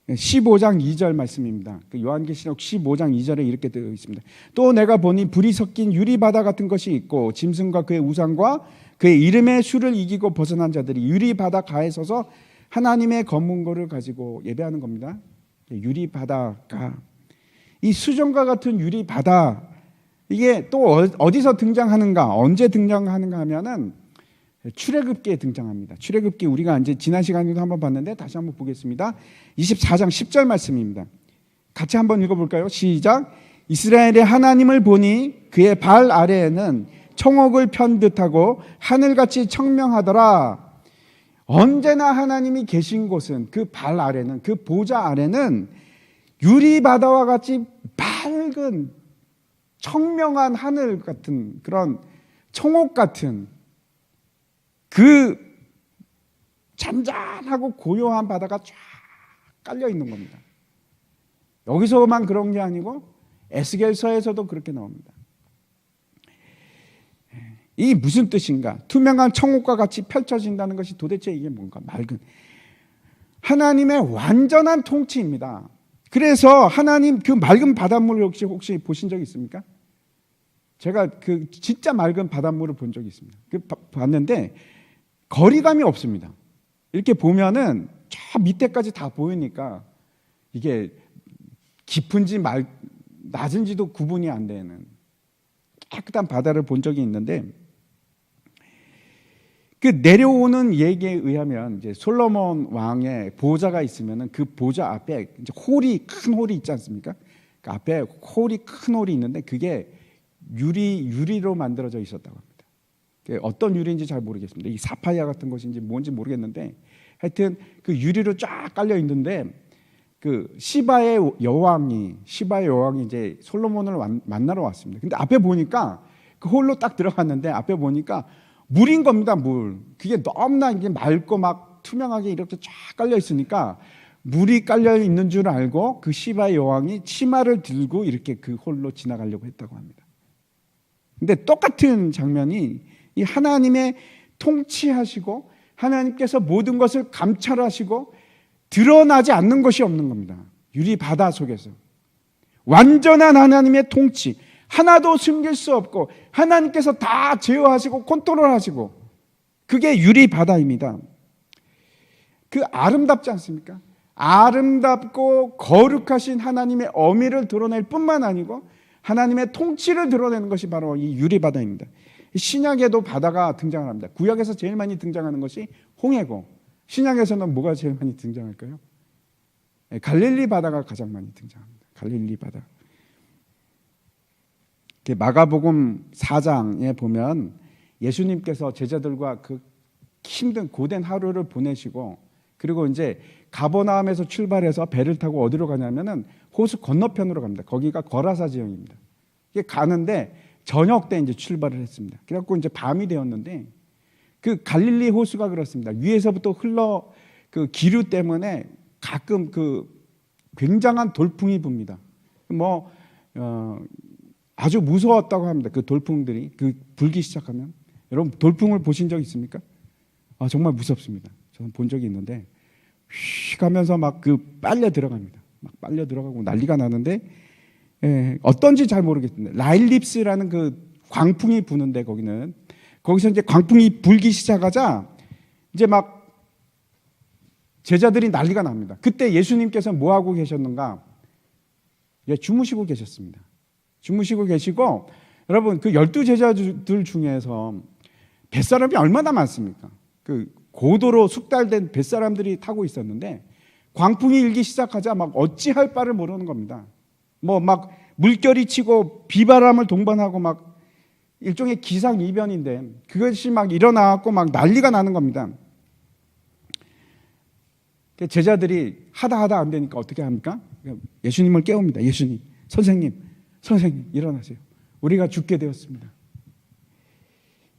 15장 2절 말씀입니다. 요한계시록 15장 2절에 이렇게 되어 있습니다. 또 내가 보니 불이 섞인 유리 바다 같은 것이 있고 짐승과 그의 우상과 그의 이름의 수를 이기고 벗어난 자들이 유리 바다 가에 서서 하나님의 검문고를 가지고 예배하는 겁니다. 유리 바다가 이 수정과 같은 유리 바다 이게 또 어디서 등장하는가, 언제 등장하는가 하면은 출애굽기에 등장합니다. 출애굽기 우리가 이제 지난 시간에도 한번 봤는데 다시 한번 보겠습니다. 24장 10절 말씀입니다. 같이 한번 읽어볼까요? 시작. 이스라엘의 하나님을 보니 그의 발 아래에는 청옥을 편 듯하고 하늘같이 청명하더라. 언제나 하나님이 계신 곳은 그 발 아래는 그 보좌 아래는 유리 바다와 같이 밝은 청명한 하늘 같은 그런 청옥 같은 그 잔잔하고 고요한 바다가 쫙 깔려 있는 겁니다. 여기서만 그런 게 아니고 에스겔서에서도 그렇게 나옵니다. 이 무슨 뜻인가? 투명한 청옥과 같이 펼쳐진다는 것이 도대체 이게 뭔가? 맑은 하나님의 완전한 통치입니다. 그래서 하나님 그 맑은 바닷물을 혹시 보신 적 있습니까? 제가 그 진짜 맑은 바닷물을 본 적이 있습니다. 봤는데 거리감이 없습니다. 이렇게 보면은 저 밑에까지 다 보이니까 이게 깊은지 낮은지도 구분이 안 되는 깨끗한 바다를 본 적이 있는데 그 내려오는 얘기에 의하면 이제 솔로몬 왕의 보좌가 있으면은 그 보좌 앞에 이제 큰 홀이 있지 않습니까? 그 앞에 큰 홀이 있는데 그게 유리로 만들어져 있었다고 합니다. 어떤 유리인지 잘 모르겠습니다. 이 사파이아 같은 것인지 뭔지 모르겠는데 하여튼 그 유리로 쫙 깔려 있는데 그 시바의 여왕이 이제 솔로몬을 만나러 왔습니다. 근데 앞에 보니까 그 홀로 딱 들어갔는데 앞에 보니까 물인 겁니다. 물. 그게 너무나 이게 맑고 막 투명하게 이렇게 쫙 깔려 있으니까 물이 깔려 있는 줄 알고 그 시바의 여왕이 치마를 들고 이렇게 그 홀로 지나가려고 했다고 합니다. 근데 똑같은 장면이 이 하나님의 통치하시고 하나님께서 모든 것을 감찰하시고 드러나지 않는 것이 없는 겁니다. 유리 바다 속에서 완전한 하나님의 통치 하나도 숨길 수 없고 하나님께서 다 제어하시고 컨트롤하시고 그게 유리 바다입니다. 그 아름답지 않습니까? 아름답고 거룩하신 하나님의 어미를 드러낼 뿐만 아니고 하나님의 통치를 드러내는 것이 바로 이 유리 바다입니다. 신약에도 바다가 등장합니다. 구약에서 제일 많이 등장하는 것이 홍해고 신약에서는 뭐가 제일 많이 등장할까요? 갈릴리 바다가 가장 많이 등장합니다. 갈릴리 바다. 마가복음 4장에 보면 예수님께서 제자들과 그 힘든 고된 하루를 보내시고 그리고 이제 가버나움에서 출발해서 배를 타고 어디로 가냐면은 호수 건너편으로 갑니다. 거기가 거라사 지역입니다. 이게 가는데 저녁 때 이제 출발을 했습니다. 그래갖고 이제 밤이 되었는데 그 갈릴리 호수가 그렇습니다. 위에서부터 그 기류 때문에 가끔 그 굉장한 돌풍이 붑니다. 아주 무서웠다고 합니다. 그 돌풍들이 불기 시작하면 여러분 돌풍을 보신 적 있습니까? 정말 무섭습니다. 저는 본 적이 있는데 휘 가면서 막 빨려 들어갑니다. 막 빨려 들어가고 난리가 나는데 어떤지 잘 모르겠습니다. 라일립스라는 그 광풍이 부는데 거기서 이제 광풍이 불기 시작하자 이제 막 제자들이 난리가 납니다. 그때 예수님께서 뭐 하고 계셨는가? 주무시고 계셨습니다. 주무시고 계시고 여러분 그 12제자들 중에서 뱃사람이 얼마나 많습니까? 그 고도로 숙달된 뱃사람들이 타고 있었는데 광풍이 일기 시작하자 막 어찌할 바를 모르는 겁니다. 막 물결이 치고 비바람을 동반하고 막 일종의 기상이변인데 그것이 막 일어나고 막 난리가 나는 겁니다. 제자들이 하다 안 되니까 어떻게 합니까? 예수님을 깨웁니다. 예수님, 선생님 일어나세요. 우리가 죽게 되었습니다.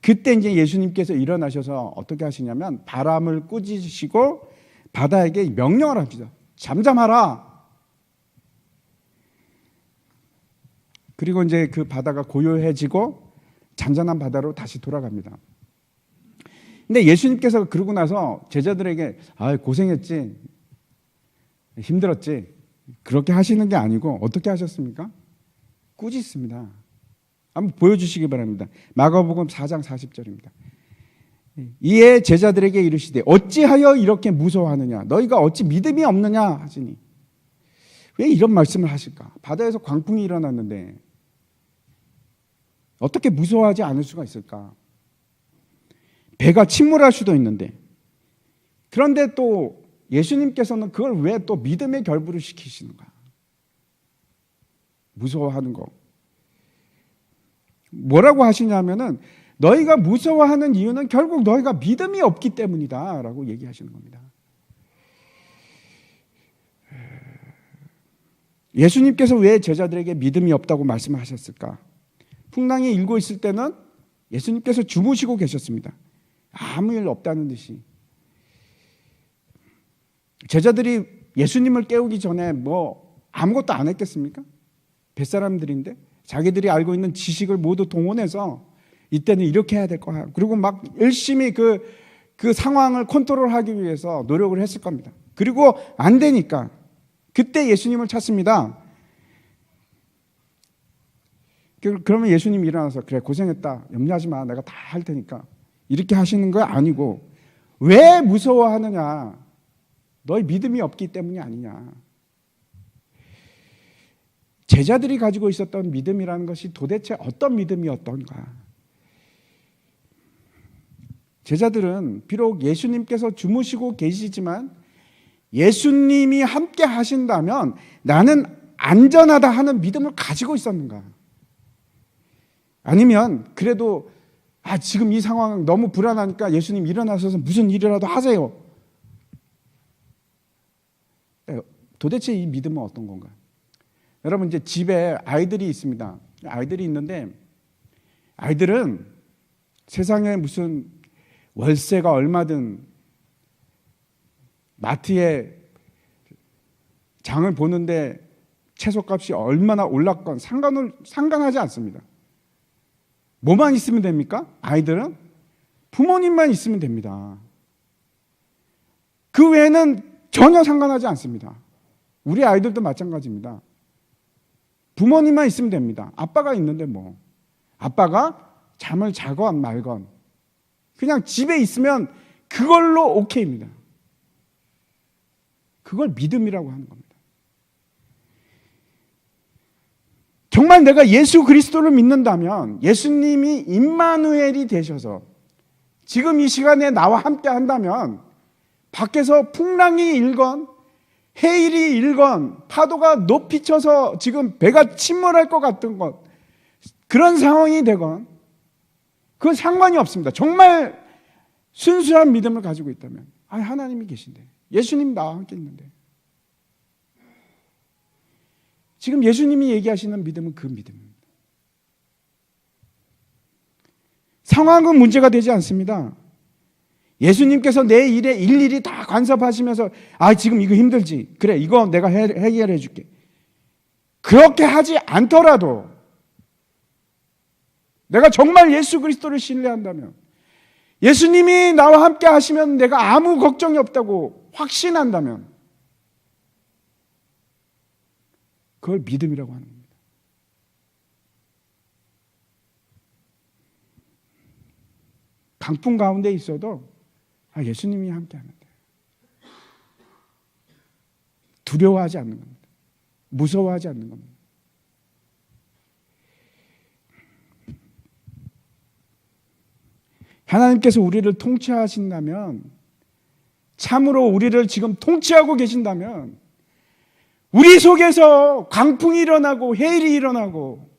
그때 이제 예수님께서 일어나셔서 어떻게 하시냐면 바람을 꾸짖으시고 바다에게 명령을 합니다. 잠잠하라. 그리고 이제 그 바다가 고요해지고 잔잔한 바다로 다시 돌아갑니다. 근데 예수님께서 그러고 나서 제자들에게 고생했지, 힘들었지, 그렇게 하시는 게 아니고 어떻게 하셨습니까? 꾸짖습니다. 한번 보여주시기 바랍니다. 마가복음 4장 40절입니다. 이에 제자들에게 이르시되 어찌하여 이렇게 무서워하느냐, 너희가 어찌 믿음이 없느냐 하시니. 왜 이런 말씀을 하실까? 바다에서 광풍이 일어났는데 어떻게 무서워하지 않을 수가 있을까? 배가 침몰할 수도 있는데. 그런데 또 예수님께서는 그걸 왜 또 믿음의 결부를 시키시는가? 무서워하는 거. 뭐라고 하시냐면은 너희가 무서워하는 이유는 결국 너희가 믿음이 없기 때문이다 라고 얘기하시는 겁니다. 예수님께서 왜 제자들에게 믿음이 없다고 말씀하셨을까? 풍랑이 일고 있을 때는 예수님께서 주무시고 계셨습니다. 아무 일 없다는 듯이. 제자들이 예수님을 깨우기 전에 뭐 아무것도 안 했겠습니까? 뱃사람들인데 자기들이 알고 있는 지식을 모두 동원해서 이때는 이렇게 해야 될 거야. 그리고 막 열심히 그 상황을 컨트롤하기 위해서 노력을 했을 겁니다. 그리고 안 되니까 그때 예수님을 찾습니다. 그러면 예수님이 일어나서 그래 고생했다. 염려하지 마. 내가 다 할 테니까. 이렇게 하시는 거 아니고 왜 무서워하느냐. 너희 믿음이 없기 때문이 아니냐. 제자들이 가지고 있었던 믿음이라는 것이 도대체 어떤 믿음이었던가. 제자들은 비록 예수님께서 주무시고 계시지만 예수님이 함께 하신다면 나는 안전하다 하는 믿음을 가지고 있었는가. 아니면 그래도 지금 이 상황은 너무 불안하니까 예수님 일어나셔서 무슨 일이라도 하세요. 도대체 이 믿음은 어떤 건가? 여러분 이제 집에 아이들이 있습니다. 아이들이 있는데 아이들은 세상에 무슨 월세가 얼마든 마트에 장을 보는데 채소값이 얼마나 올랐건 상관하지 않습니다. 뭐만 있으면 됩니까? 아이들은 부모님만 있으면 됩니다. 그 외에는 전혀 상관하지 않습니다. 우리 아이들도 마찬가지입니다. 부모님만 있으면 됩니다. 아빠가 있는데 뭐 아빠가 잠을 자건 말건 그냥 집에 있으면 그걸로 오케이입니다. 그걸 믿음이라고 하는 겁니다. 정말 내가 예수 그리스도를 믿는다면 예수님이 임마누엘이 되셔서 지금 이 시간에 나와 함께 한다면 밖에서 풍랑이 일건 해일이 일건 파도가 높이 쳐서 지금 배가 침몰할 것 같은 것 그런 상황이 되건 그건 상관이 없습니다. 정말 순수한 믿음을 가지고 있다면 하나님이 계신데 예수님 나와 함께 있는데 지금 예수님이 얘기하시는 믿음은 그 믿음입니다. 상황은 문제가 되지 않습니다. 예수님께서 내 일에 일일이 다 간섭하시면서 지금 이거 힘들지. 그래 이거 내가 해결해 줄게. 그렇게 하지 않더라도 내가 정말 예수 그리스도를 신뢰한다면 예수님이 나와 함께 하시면 내가 아무 걱정이 없다고 확신한다면 그걸 믿음이라고 하는 겁니다. 강풍 가운데 있어도 예수님이 함께 하는데 두려워하지 않는 겁니다. 무서워하지 않는 겁니다. 하나님께서 우리를 통치하신다면 참으로 우리를 지금 통치하고 계신다면 우리 속에서 강풍이 일어나고 해일이 일어나고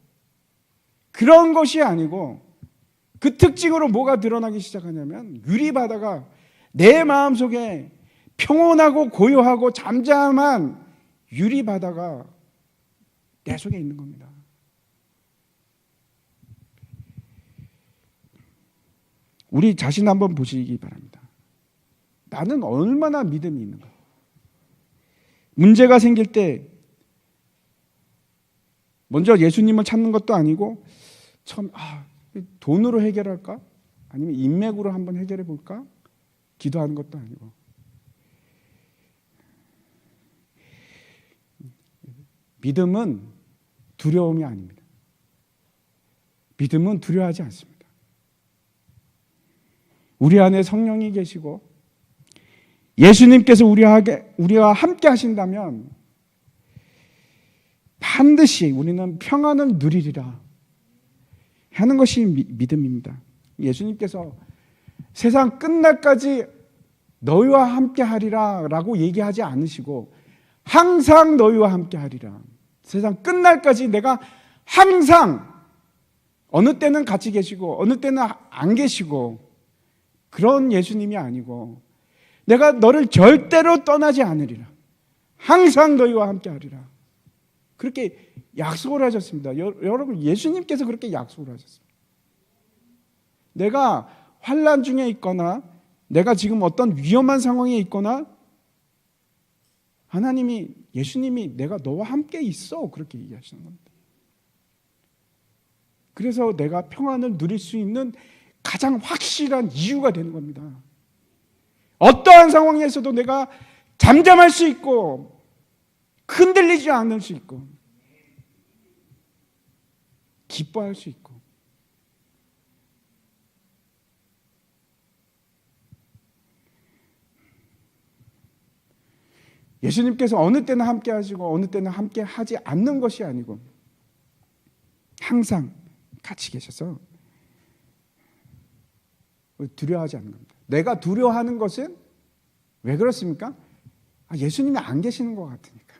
그런 것이 아니고 그 특징으로 뭐가 드러나기 시작하냐면 유리바다가 내 마음속에 평온하고 고요하고 잠잠한 유리 바다가 내 속에 있는 겁니다. 우리 자신 한번 보시기 바랍니다. 나는 얼마나 믿음이 있는가? 문제가 생길 때 먼저 예수님을 찾는 것도 아니고 처음 돈으로 해결할까? 아니면 인맥으로 한번 해결해 볼까? 기도하는 것도 아니고 믿음은 두려움이 아닙니다. 믿음은 두려워하지 않습니다. 우리 안에 성령이 계시고 예수님께서 우리와 함께 하신다면 반드시 우리는 평안을 누리리라 하는 것이 믿음입니다. 예수님께서 세상 끝날까지 너희와 함께 하리라 라고 얘기하지 않으시고 항상 너희와 함께 하리라. 세상 끝날까지 내가 항상 어느 때는 같이 계시고 어느 때는 안 계시고 그런 예수님이 아니고 내가 너를 절대로 떠나지 않으리라. 항상 너희와 함께 하리라. 그렇게 약속을 하셨습니다. 여러분 예수님께서 그렇게 약속을 하셨습니다. 내가 환난 중에 있거나 내가 지금 어떤 위험한 상황에 있거나 하나님이 예수님이 내가 너와 함께 있어 그렇게 얘기하시는 겁니다. 그래서 내가 평안을 누릴 수 있는 가장 확실한 이유가 되는 겁니다. 어떠한 상황에서도 내가 잠잠할 수 있고 흔들리지 않을 수 있고 기뻐할 수 있고 예수님께서 어느 때는 함께 하시고 어느 때는 함께 하지 않는 것이 아니고 항상 같이 계셔서 두려워하지 않는 겁니다. 내가 두려워하는 것은 왜 그렇습니까? 예수님이 안 계시는 것 같으니까.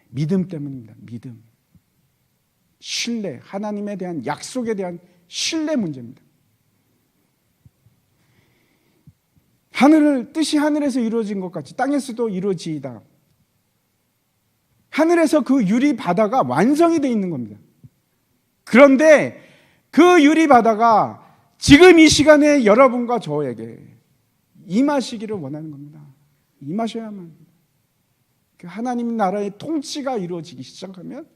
믿음 때문입니다. 믿음. 신뢰, 하나님에 대한 약속에 대한 신뢰 문제입니다. 하늘을 뜻이 하늘에서 이루어진 것 같이 땅에서도 이루어지이다. 하늘에서 그 유리 바다가 완성이 되어 있는 겁니다. 그런데 그 유리 바다가 지금 이 시간에 여러분과 저에게 임하시기를 원하는 겁니다. 임하셔야만. 하나님 나라의 통치가 이루어지기 시작하면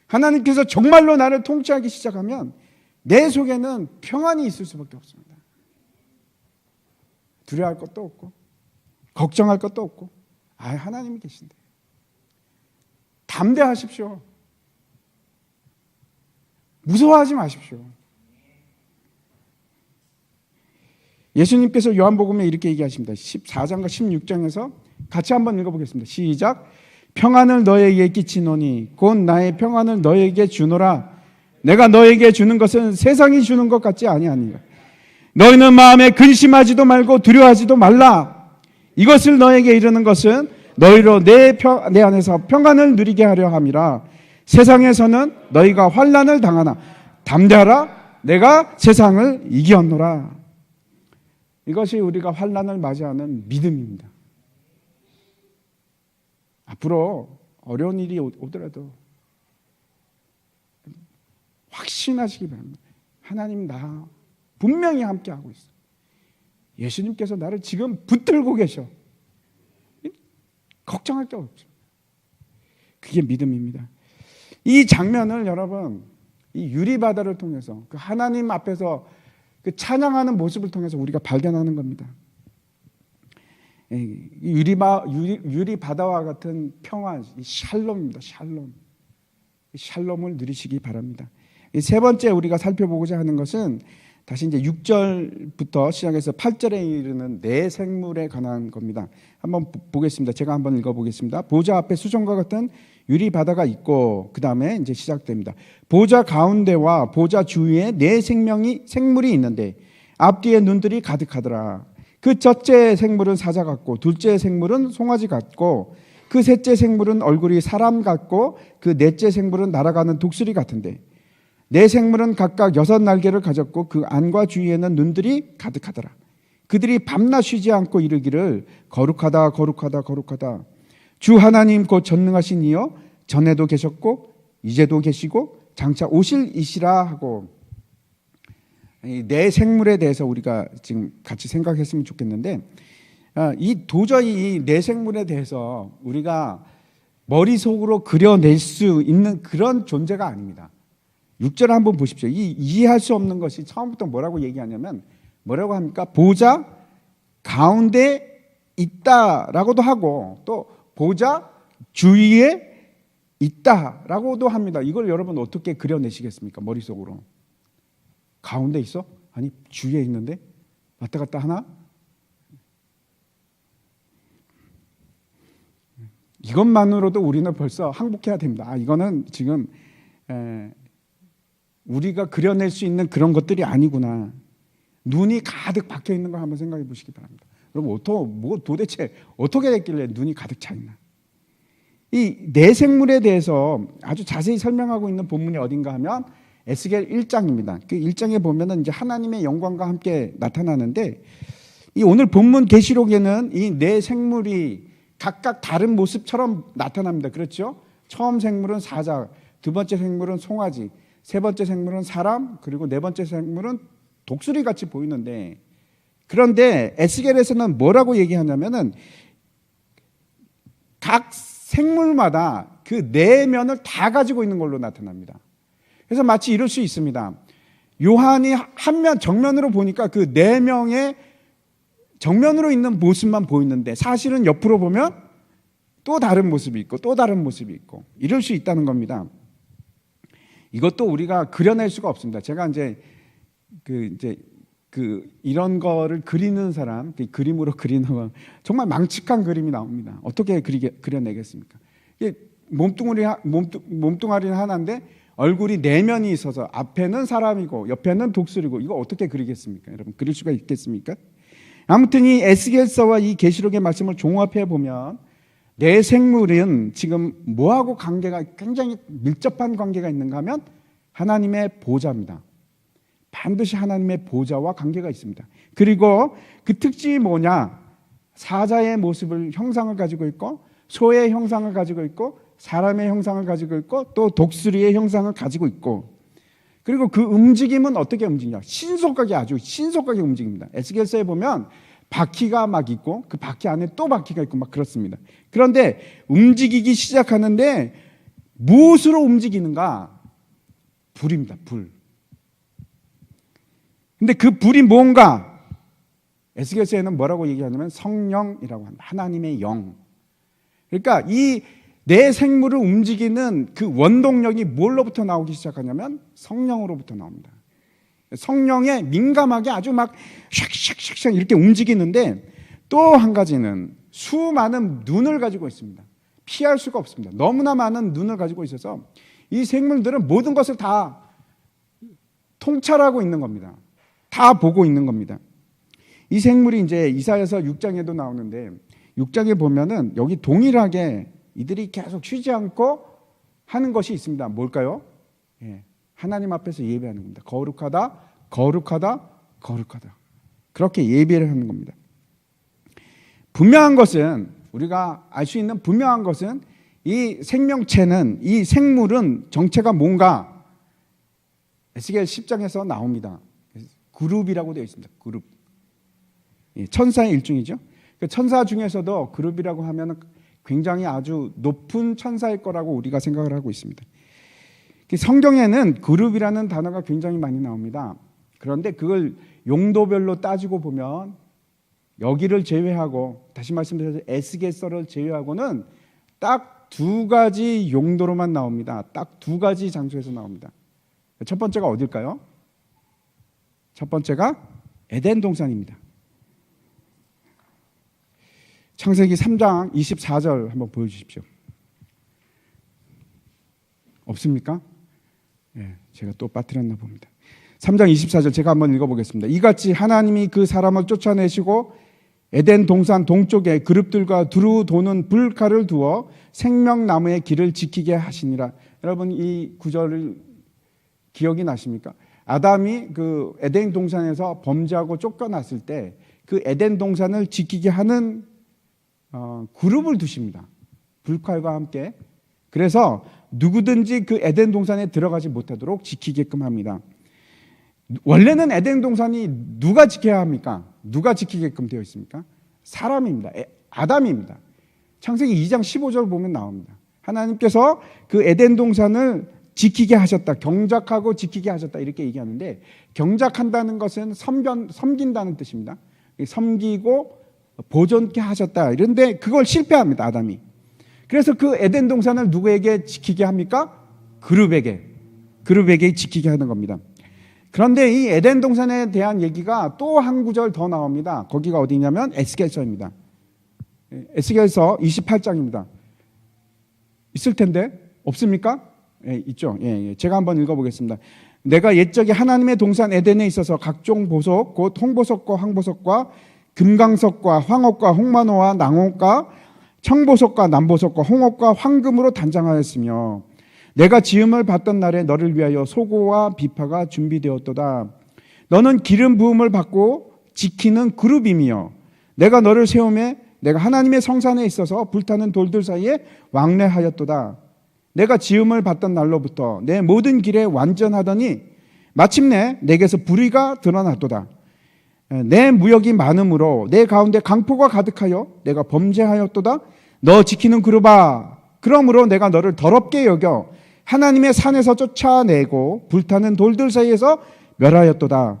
하나님께서 정말로 나를 통치하기 시작하면 내 속에는 평안이 있을 수밖에 없습니다. 두려워할 것도 없고 걱정할 것도 없고 하나님이 계신데 담대하십시오. 무서워하지 마십시오. 예수님께서 요한복음에 이렇게 얘기하십니다. 14장과 16장에서 같이 한번 읽어보겠습니다. 시작. 평안을 너에게 끼치노니 곧 나의 평안을 너에게 주노라. 내가 너에게 주는 것은 세상이 주는 것 같지 아니하니라. 너희는 마음에 근심하지도 말고 두려워하지도 말라. 이것을 너에게 이르는 것은 너희로 내 안에서 평안을 누리게 하려 함이라. 세상에서는 너희가 환난을 당하나 담대하라. 내가 세상을 이기었노라. 이것이 우리가 환난을 맞이하는 믿음입니다. 앞으로 어려운 일이 오더라도 확신하시기 바랍니다. 하나님 나 분명히 함께하고 있어요. 예수님께서 나를 지금 붙들고 계셔. 걱정할 게 없습니다. 그게 믿음입니다. 이 장면을 여러분 이 유리바다를 통해서 그 하나님 앞에서 그 찬양하는 모습을 통해서 우리가 발견하는 겁니다. 유리바다와 같은 평안, 샬롬입니다. 샬롬. 샬롬을 누리시기 바랍니다. 세 번째 우리가 살펴보고자 하는 것은 다시 이제 6절부터 시작해서 8절에 이르는 내 생물에 관한 겁니다. 한번 보겠습니다. 제가 한번 읽어보겠습니다. 보좌 앞에 수정과 같은 유리 바다가 있고 그 다음에 이제 시작됩니다. 보좌 가운데와 보좌 주위에 네 생물이 있는데 앞뒤에 눈들이 가득하더라. 그 첫째 생물은 사자 같고 둘째 생물은 송아지 같고 그 셋째 생물은 얼굴이 사람 같고 그 넷째 생물은 날아가는 독수리 같은데 네 생물은 각각 6날개를 가졌고 그 안과 주위에는 눈들이 가득하더라. 그들이 밤낮 쉬지 않고 이르기를 거룩하다 거룩하다 거룩하다 주 하나님 곧 전능하신 이여 전에도 계셨고 이제도 계시고 장차 오실 이시라 하고, 네 생물에 대해서 우리가 지금 같이 생각했으면 좋겠는데, 이 도저히 이 네 생물에 대해서 우리가 머릿속으로 그려낼 수 있는 그런 존재가 아닙니다. 6절 한번 보십시오. 이 이해할 수 없는 것이 처음부터 뭐라고 얘기하냐면, 뭐라고 합니까? 보좌 가운데 있다라고도 하고 또 보좌 주위에 있다라고도 합니다. 이걸 여러분 어떻게 그려내시겠습니까? 머릿속으로. 가운데 있어? 아니 주위에 있는데? 왔다 갔다 하나? 이것만으로도 우리는 벌써 항복해야 됩니다. 이거는 지금 우리가 그려낼 수 있는 그런 것들이 아니구나. 눈이 가득 박혀 있는 걸 한번 생각해 보시기 바랍니다. 여러분 도대체 어떻게 됐길래 눈이 가득 차 있나? 이 네 생물에 대해서 아주 자세히 설명하고 있는 본문이 어딘가 하면 에스겔 1장입니다. 그 1장에 보면은 이제 하나님의 영광과 함께 나타나는데, 이 오늘 본문 계시록에는 이 네 생물이 각각 다른 모습처럼 나타납니다. 그렇죠? 처음 생물은 사자, 두 번째 생물은 송아지, 세 번째 생물은 사람, 그리고 네 번째 생물은 독수리 같이 보이는데, 그런데 에스겔에서는 뭐라고 얘기하냐면은 각 생물마다 그 네 면을 다 가지고 있는 걸로 나타납니다. 그래서 마치 이럴 수 있습니다. 요한이 한 면 정면으로 보니까 그 네 명의 정면으로 있는 모습만 보이는데, 사실은 옆으로 보면 또 다른 모습이 있고 또 다른 모습이 있고 이럴 수 있다는 겁니다. 이것도 우리가 그려낼 수가 없습니다. 제가 이런 거를 그리는 사람, 그림으로 그리는 건 정말 망측한 그림이 나옵니다. 어떻게 그려내겠습니까? 몸뚱아리는 하나인데 얼굴이 네 면이 있어서 앞에는 사람이고 옆에는 독수리고, 이거 어떻게 그리겠습니까? 여러분 그릴 수가 있겠습니까? 아무튼 이 에스겔서와 이 계시록의 말씀을 종합해 보면 네 생물은 지금 뭐하고 관계가 굉장히 밀접한 관계가 있는가 하면 하나님의 보좌입니다. 반드시 하나님의 보좌와 관계가 있습니다. 그리고 그 특징이 뭐냐? 사자의 모습을 형상을 가지고 있고 소의 형상을 가지고 있고 사람의 형상을 가지고 있고 또 독수리의 형상을 가지고 있고, 그리고 그 움직임은 어떻게 움직이냐? 아주 신속하게 움직입니다. 에스겔서에 보면 바퀴가 막 있고 그 바퀴 안에 또 바퀴가 있고 막 그렇습니다. 그런데 움직이기 시작하는데 무엇으로 움직이는가? 불입니다. 불. 근데 그 불이 뭔가? 에스겔서에는 뭐라고 얘기하냐면 성령이라고 합니다. 하나님의 영. 그러니까 이 내 생물을 움직이는 그 원동력이 뭘로부터 나오기 시작하냐면 성령으로부터 나옵니다. 성령에 민감하게 아주 막 샥샥샥샥 이렇게 움직이는데, 또 한 가지는 수많은 눈을 가지고 있습니다. 피할 수가 없습니다. 너무나 많은 눈을 가지고 있어서 이 생물들은 모든 것을 다 통찰하고 있는 겁니다. 다 보고 있는 겁니다. 이 생물이 이제 이사야서 6장에도 나오는데, 6장에 보면은 여기 동일하게 이들이 계속 쉬지 않고 하는 것이 있습니다. 뭘까요? 하나님 앞에서 예배하는 겁니다. 거룩하다, 거룩하다, 거룩하다. 그렇게 예배를 하는 겁니다. 분명한 것은, 우리가 알 수 있는 분명한 것은 이 생명체는, 이 생물은 정체가 뭔가 에스겔 10장에서 나옵니다. 그룹이라고 되어 있습니다. 그룹. 천사의 일종이죠. 천사 중에서도 그룹이라고 하면 굉장히 아주 높은 천사일 거라고 우리가 생각을 하고 있습니다. 성경에는 그룹이라는 단어가 굉장히 많이 나옵니다. 그런데 그걸 용도별로 따지고 보면 여기를 제외하고, 다시 말씀드려서 에스겔서를 제외하고는 딱 두 가지 용도로만 나옵니다. 딱 두 가지 장소에서 나옵니다. 첫 번째가 어딜까요? 첫 번째가 에덴 동산입니다. 창세기 3장 24절 한번 보여주십시오. 없습니까? 제가 또 빠뜨렸나 봅니다. 3장 24절 제가 한번 읽어보겠습니다. 이같이 하나님이 그 사람을 쫓아내시고 에덴 동산 동쪽에 그룹들과 두루 도는 불칼을 두어 생명나무의 길을 지키게 하시니라. 여러분 이 구절을 기억이 나십니까? 아담이 그 에덴 동산에서 범죄하고 쫓겨났을 때 그 에덴 동산을 지키게 하는 그룹을 두십니다. 불칼과 함께. 그래서 누구든지 그 에덴 동산에 들어가지 못하도록 지키게끔 합니다. 원래는 에덴 동산이 누가 지켜야 합니까? 누가 지키게끔 되어 있습니까? 사람입니다. 아담입니다. 창세기 2장 15절 보면 나옵니다. 하나님께서 그 에덴 동산을 지키게 하셨다. 경작하고 지키게 하셨다. 이렇게 얘기하는데, 경작한다는 것은 섬긴다는 뜻입니다. 섬기고 보존케 하셨다. 이런데 그걸 실패합니다. 아담이. 그래서 그 에덴 동산을 누구에게 지키게 합니까? 그룹에게 지키게 하는 겁니다. 그런데 이 에덴 동산에 대한 얘기가 또 한 구절 더 나옵니다. 거기가 어디냐면 에스겔서입니다. 에스겔서 28장입니다. 있을 텐데 없습니까? 예, 있죠. 예. 제가 한번 읽어보겠습니다. 내가 옛적에 하나님의 동산 에덴에 있어서 각종 보석 곧 홍보석과 황보석과 금강석과 황옥과 홍만호와 낭옥과 청보석과 남보석과 홍옥과 황금으로 단장하였으며 내가 지음을 받던 날에 너를 위하여 소고와 비파가 준비되었도다. 너는 기름 부음을 받고 지키는 그룹이며 내가 너를 세우매 내가 하나님의 성산에 있어서 불타는 돌들 사이에 왕래하였도다. 내가 지음을 받던 날로부터 내 모든 길에 완전하더니 마침내 내게서 불의가 드러났도다. 내 무역이 많음으로 내 가운데 강포가 가득하여 내가 범죄하였도다. 너 지키는 그룹아, 그러므로 내가 너를 더럽게 여겨 하나님의 산에서 쫓아내고 불타는 돌들 사이에서 멸하였도다.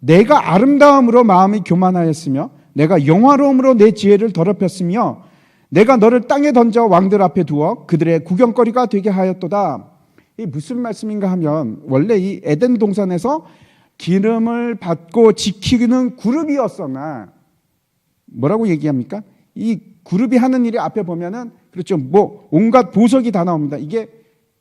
내가 아름다움으로 마음이 교만하였으며 내가 영화로움으로 내 지혜를 더럽혔으며 내가 너를 땅에 던져 왕들 앞에 두어 그들의 구경거리가 되게 하였도다. 이 무슨 말씀인가 하면 원래 이 에덴 동산에서 기름을 받고 지키는 그룹이었으나 뭐라고 얘기합니까? 이 그룹이 하는 일이 앞에 보면은 그렇죠. 뭐 온갖 보석이 다 나옵니다. 이게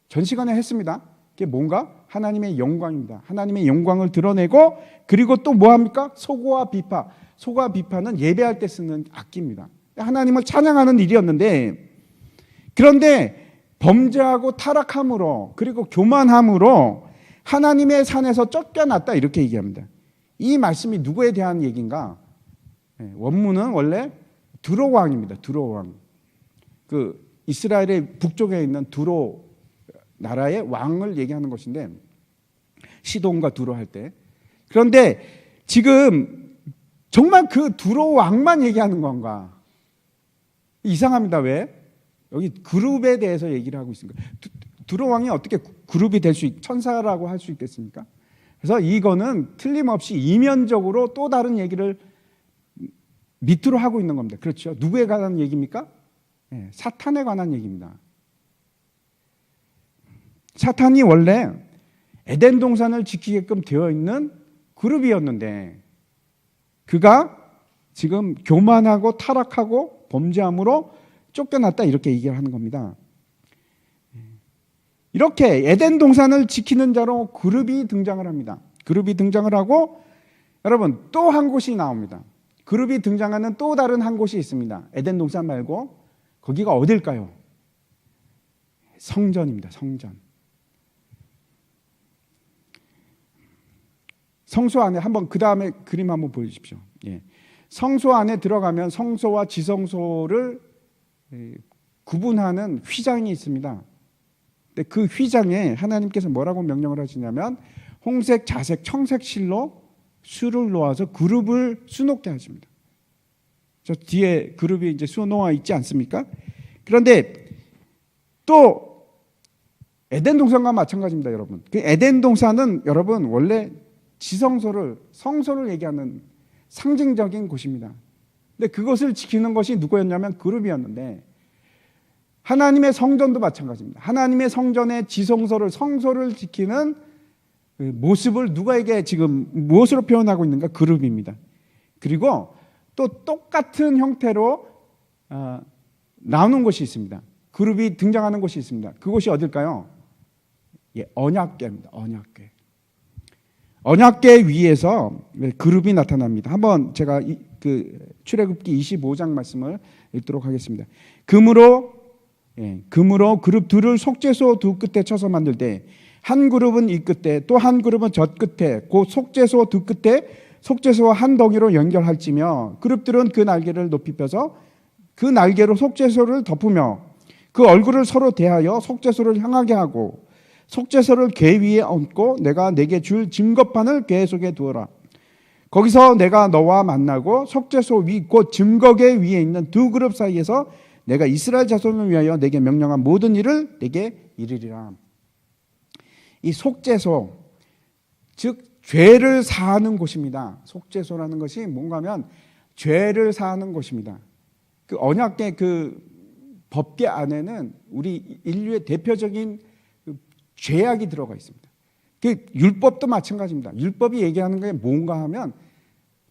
전 시간에 했습니다. 이게 뭔가 하나님의 영광입니다. 하나님의 영광을 드러내고 그리고 또 뭐 합니까? 소고와 비파. 소고와 비파는 예배할 때 쓰는 악기입니다. 하나님을 찬양하는 일이었는데 그런데 범죄하고 타락함으로 그리고 교만함으로 하나님의 산에서 쫓겨났다 이렇게 얘기합니다. 이 말씀이 누구에 대한 얘기인가? 원문은 원래 두로 왕입니다. 두로 왕. 그 이스라엘의 북쪽에 있는 두로 나라의 왕을 얘기하는 것인데 시돈과 두로 할 때. 그런데 지금 정말 그 두로 왕만 얘기하는 건가? 이상합니다. 왜? 여기 그룹에 대해서 얘기를 하고 있습니다. 두로 왕이 어떻게 그룹이 될 수 천사라고 할 수 있겠습니까? 그래서 이거는 틀림없이 이면적으로 또 다른 얘기를 밑으로 하고 있는 겁니다. 그렇죠? 누구에 관한 얘기입니까? 네, 사탄에 관한 얘기입니다. 사탄이 원래 에덴 동산을 지키게끔 되어 있는 그룹이었는데 그가 지금 교만하고 타락하고 범죄함으로 쫓겨났다 이렇게 얘기를 하는 겁니다. 이렇게 에덴 동산을 지키는 자로 그룹이 등장을 합니다. 그룹이 등장을 하고 여러분 또 한 곳이 나옵니다. 그룹이 등장하는 또 다른 한 곳이 있습니다. 에덴 동산 말고 거기가 어딜까요? 성전입니다. 성전. 성소 안에 한번 그 다음에 그림 한번 보여주십시오. 예. 성소 안에 들어가면 성소와 지성소를 구분하는 휘장이 있습니다. 근데 그 휘장에 하나님께서 뭐라고 명령을 하시냐면 홍색, 자색, 청색 실로 수를 놓아서 그룹을 수놓게 하십니다. 저 뒤에 그룹이 이제 수놓아 있지 않습니까? 그런데 또 에덴 동산과 마찬가지입니다, 여러분. 그 에덴 동산은 여러분 원래 지성소를 성소를 얘기하는 상징적인 곳입니다. 근데 그것을 지키는 것이 누구였냐면 그룹이었는데 하나님의 성전도 마찬가지입니다. 하나님의 성전의 지성소를 성소를 지키는 모습을 누구에게 지금 무엇으로 표현하고 있는가? 그룹입니다. 그리고 또 똑같은 형태로 나오는 곳이 있습니다. 그룹이 등장하는 곳이 있습니다. 그곳이 어딜까요? 예, 언약궤입니다. 언약궤. 언약궤 위에서 그룹이 나타납니다. 한번 제가 출애굽기 25장 말씀을 읽도록 하겠습니다. 금으로 그룹 둘을 속죄소 두 끝에 쳐서 만들 때 한 그룹은 이 끝에 또 한 그룹은 저 끝에 그 속죄소 두 끝에 속죄소와 한 덩이로 연결할지며 그룹들은 그 날개를 높이 펴서 그 날개로 속죄소를 덮으며 그 얼굴을 서로 대하여 속죄소를 향하게 하고 속죄소를 궤 위에 얹고 내가 내게 줄 증거판을 궤 속에 두어라. 거기서 내가 너와 만나고 속죄소 위 곧 증거궤 위에 있는 두 그룹 사이에서 내가 이스라엘 자손을 위하여 내게 명령한 모든 일을 내게 이르리라. 이 속죄소, 즉 죄를 사하는 곳입니다. 속죄소라는 것이 뭔가 하면 죄를 사하는 곳입니다. 그 언약계 그 법계 안에는 우리 인류의 대표적인 그 죄악이 들어가 있습니다. 그 율법도 마찬가지입니다. 율법이 얘기하는 게 뭔가 하면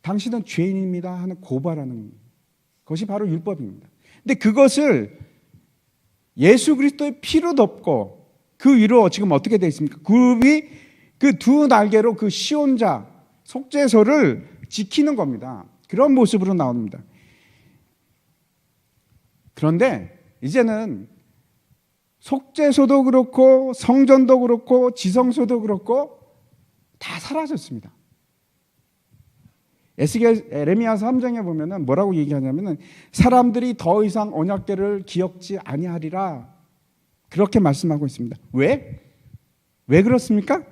당신은 죄인입니다 하는 고발하는 것이 바로 율법입니다. 근데 그것을 예수 그리스도의 피로 덮고 그 위로 지금 어떻게 되어 있습니까? 그룹이 그 두 날개로 그 시온자 속죄소를 지키는 겁니다. 그런 모습으로 나옵니다. 그런데 이제는 속죄소도 그렇고 성전도 그렇고 지성소도 그렇고 다 사라졌습니다. 에레미야서 3장에 보면은 뭐라고 얘기하냐면은 사람들이 더 이상 언약궤를 기억지 아니하리라 그렇게 말씀하고 있습니다. 왜? 왜 그렇습니까?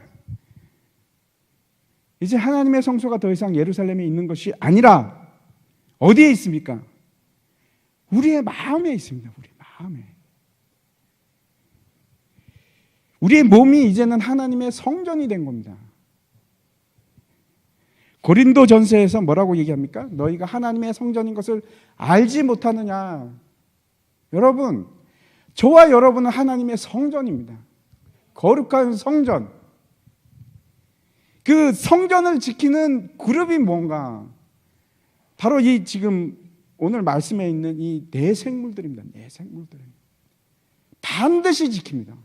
이제 하나님의 성소가 더 이상 예루살렘에 있는 것이 아니라 어디에 있습니까? 우리의 마음에 있습니다. 우리 마음에. 우리의 몸이 이제는 하나님의 성전이 된 겁니다. 고린도 전서에서 뭐라고 얘기합니까? 너희가 하나님의 성전인 것을 알지 못하느냐. 여러분, 저와 여러분은 하나님의 성전입니다. 거룩한 성전. 그 성전을 지키는 그룹이 뭔가? 바로 이 지금 오늘 말씀에 있는 이 네 생물들입니다. 네 생물들. 반드시 지킵니다.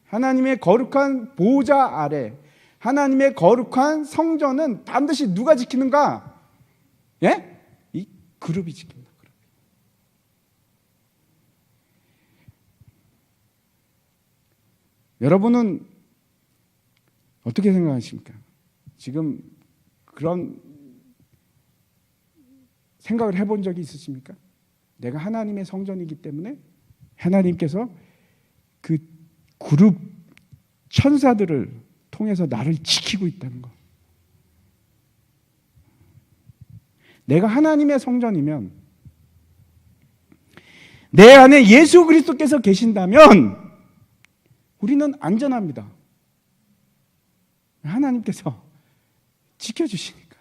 하나님의 거룩한 보좌 아래 하나님의 거룩한 성전은 반드시 누가 지키는가? 예? 이 그룹이 지킵니다. 그룹. 여러분은 어떻게 생각하십니까? 지금 그런 생각을 해본 적이 있으십니까? 내가 하나님의 성전이기 때문에 하나님께서 그 그룹 천사들을 통해서 나를 지키고 있다는 것. 내가 하나님의 성전이면 내 안에 예수 그리스도께서 계신다면 우리는 안전합니다. 하나님께서 지켜주시니까.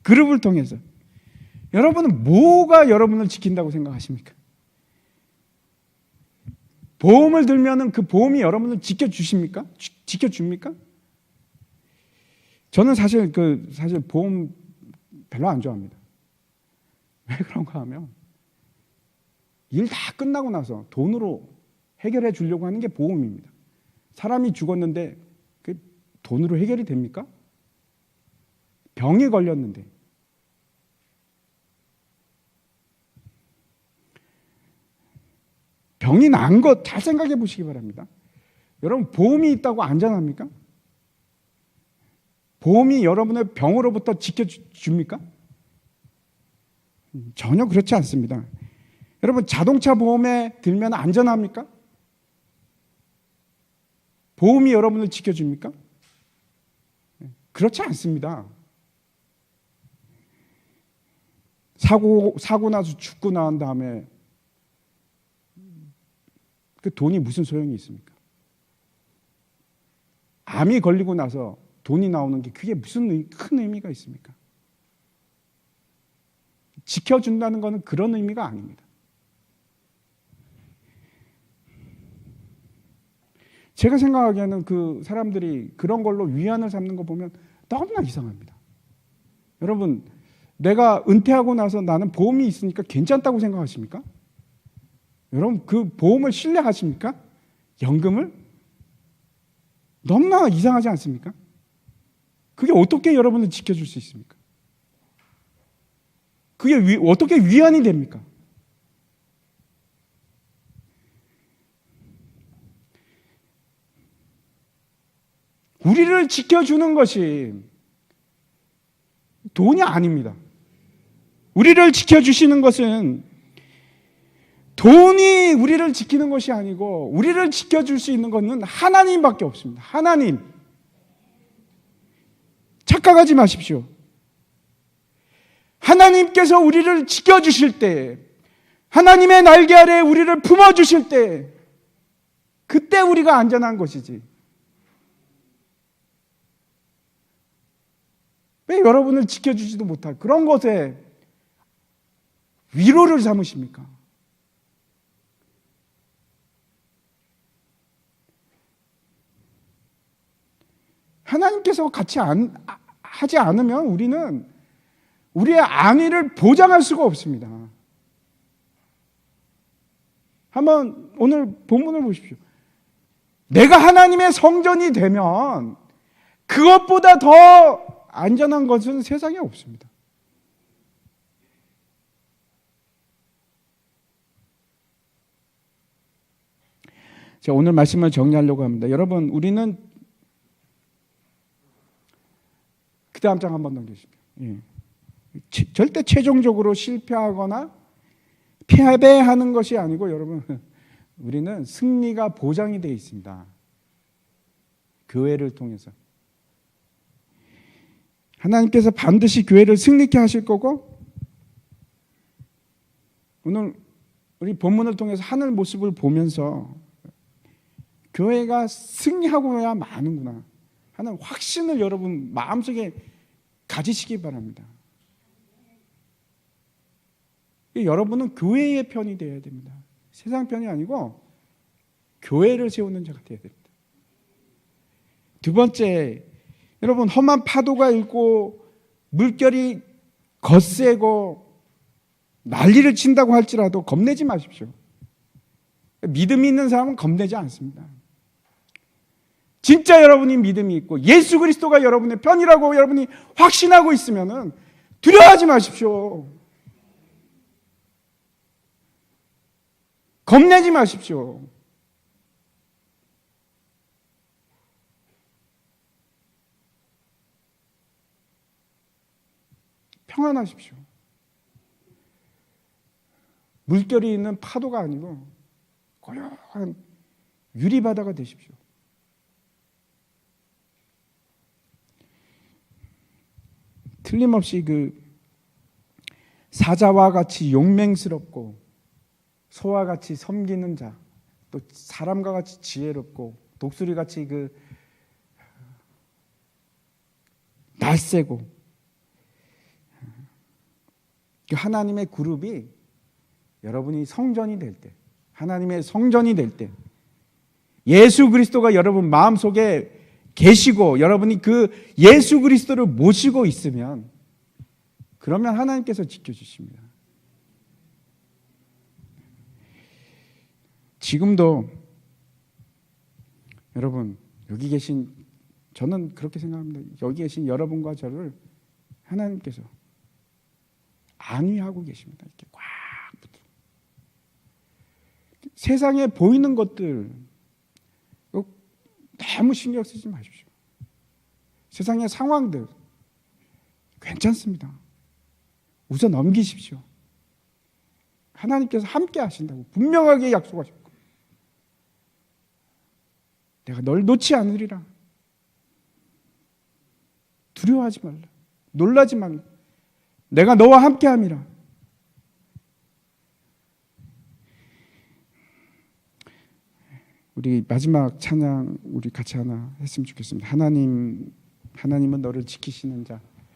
그룹을 통해서. 여러분은 뭐가 여러분을 지킨다고 생각하십니까? 보험을 들면은 그 보험이 여러분을 지켜주십니까? 지켜줍니까? 저는 사실 보험 별로 안 좋아합니다. 왜 그런가 하면 일 다 끝나고 나서 돈으로 해결해 주려고 하는 게 보험입니다. 사람이 죽었는데 그 돈으로 해결이 됩니까? 병이 걸렸는데. 병이 난 것 잘 생각해 보시기 바랍니다. 여러분, 보험이 있다고 안전합니까? 보험이 여러분의 병으로부터 지켜줍니까? 전혀 그렇지 않습니다. 여러분, 자동차 보험에 들면 안전합니까? 보험이 여러분을 지켜줍니까? 그렇지 않습니다. 사고 나서 죽고 나온 다음에 그 돈이 무슨 소용이 있습니까? 암이 걸리고 나서 돈이 나오는 게 그게 무슨 큰 의미가 있습니까? 지켜준다는 것은 그런 의미가 아닙니다. 제가 생각하기에는 그 사람들이 그런 걸로 위안을 삼는 거 보면 너무나 이상합니다. 여러분, 내가 은퇴하고 나서 나는 보험이 있으니까 괜찮다고 생각하십니까? 여러분, 그 보험을 신뢰하십니까? 연금을? 너무나 이상하지 않습니까? 그게 어떻게 여러분을 지켜줄 수 있습니까? 그게 어떻게 위안이 됩니까? 우리를 지켜주는 것이 돈이 아닙니다. 우리를 지켜주시는 것은 돈이 우리를 지키는 것이 아니고 우리를 지켜줄 수 있는 것은 하나님밖에 없습니다. 하나님. 착각하지 마십시오. 하나님께서 우리를 지켜주실 때, 하나님의 날개 아래 우리를 품어주실 때, 그때 우리가 안전한 것이지. 왜 여러분을 지켜주지도 못할 그런 것에 위로를 삼으십니까? 하나님께서 같이 하지 않으면 우리는 우리의 안위를 보장할 수가 없습니다. 한번 오늘 본문을 보십시오. 내가 하나님의 성전이 되면 그것보다 더 안전한 것은 세상에 없습니다. 자, 오늘 말씀을 정리하려고 합니다. 여러분, 우리는 그 다음 장 한번 넘겨주십시오. 예. 절대 최종적으로 실패하거나 패배하는 것이 아니고 여러분, 우리는 승리가 보장이 되어 있습니다. 교회를 통해서. 하나님께서 반드시 교회를 승리케 하실 거고, 오늘 우리 본문을 통해서 하늘 모습을 보면서 교회가 승리하고야 마는구나 하는 확신을 여러분 마음속에 가지시기 바랍니다. 여러분은 교회의 편이 되어야 됩니다. 세상 편이 아니고 교회를 세우는 자가 되어야 됩니다. 두 번째, 여러분 험한 파도가 일고 물결이 거세고 난리를 친다고 할지라도 겁내지 마십시오. 믿음이 있는 사람은 겁내지 않습니다. 진짜 여러분이 믿음이 있고 예수 그리스도가 여러분의 편이라고 여러분이 확신하고 있으면 두려워하지 마십시오. 겁내지 마십시오. 평안하십시오. 물결이 있는 파도가 아니고 고요한 유리바다가 되십시오. 틀림없이 그 사자와 같이 용맹스럽고 소와 같이 섬기는 자, 또 사람과 같이 지혜롭고 독수리 같이 그 날쌔고, 그 하나님의 그룹이 여러분이 성전이 될 때, 하나님의 성전이 될 때, 예수 그리스도가 여러분 마음속에 계시고 여러분이 그 예수 그리스도를 모시고 있으면, 그러면 하나님께서 지켜주십니다. 지금도 여러분 여기 계신, 저는 그렇게 생각합니다. 여기 계신 여러분과 저를 하나님께서 안위하고 계십니다. 이렇게 꽉 붙어. 세상에 보이는 것들 너무 신경 쓰지 마십시오. 세상의 상황들 괜찮습니다. 우선 넘기십시오. 하나님께서 함께 하신다고 분명하게 약속하셨고, 내가 널 놓지 않으리라. 두려워하지 말라. 놀라지 말라. 내가 너와 함께함이라. 우리 마지막 찬양 우리 같이 하나 했으면 좋겠습니다. 하나님은 너를 지키시는 자.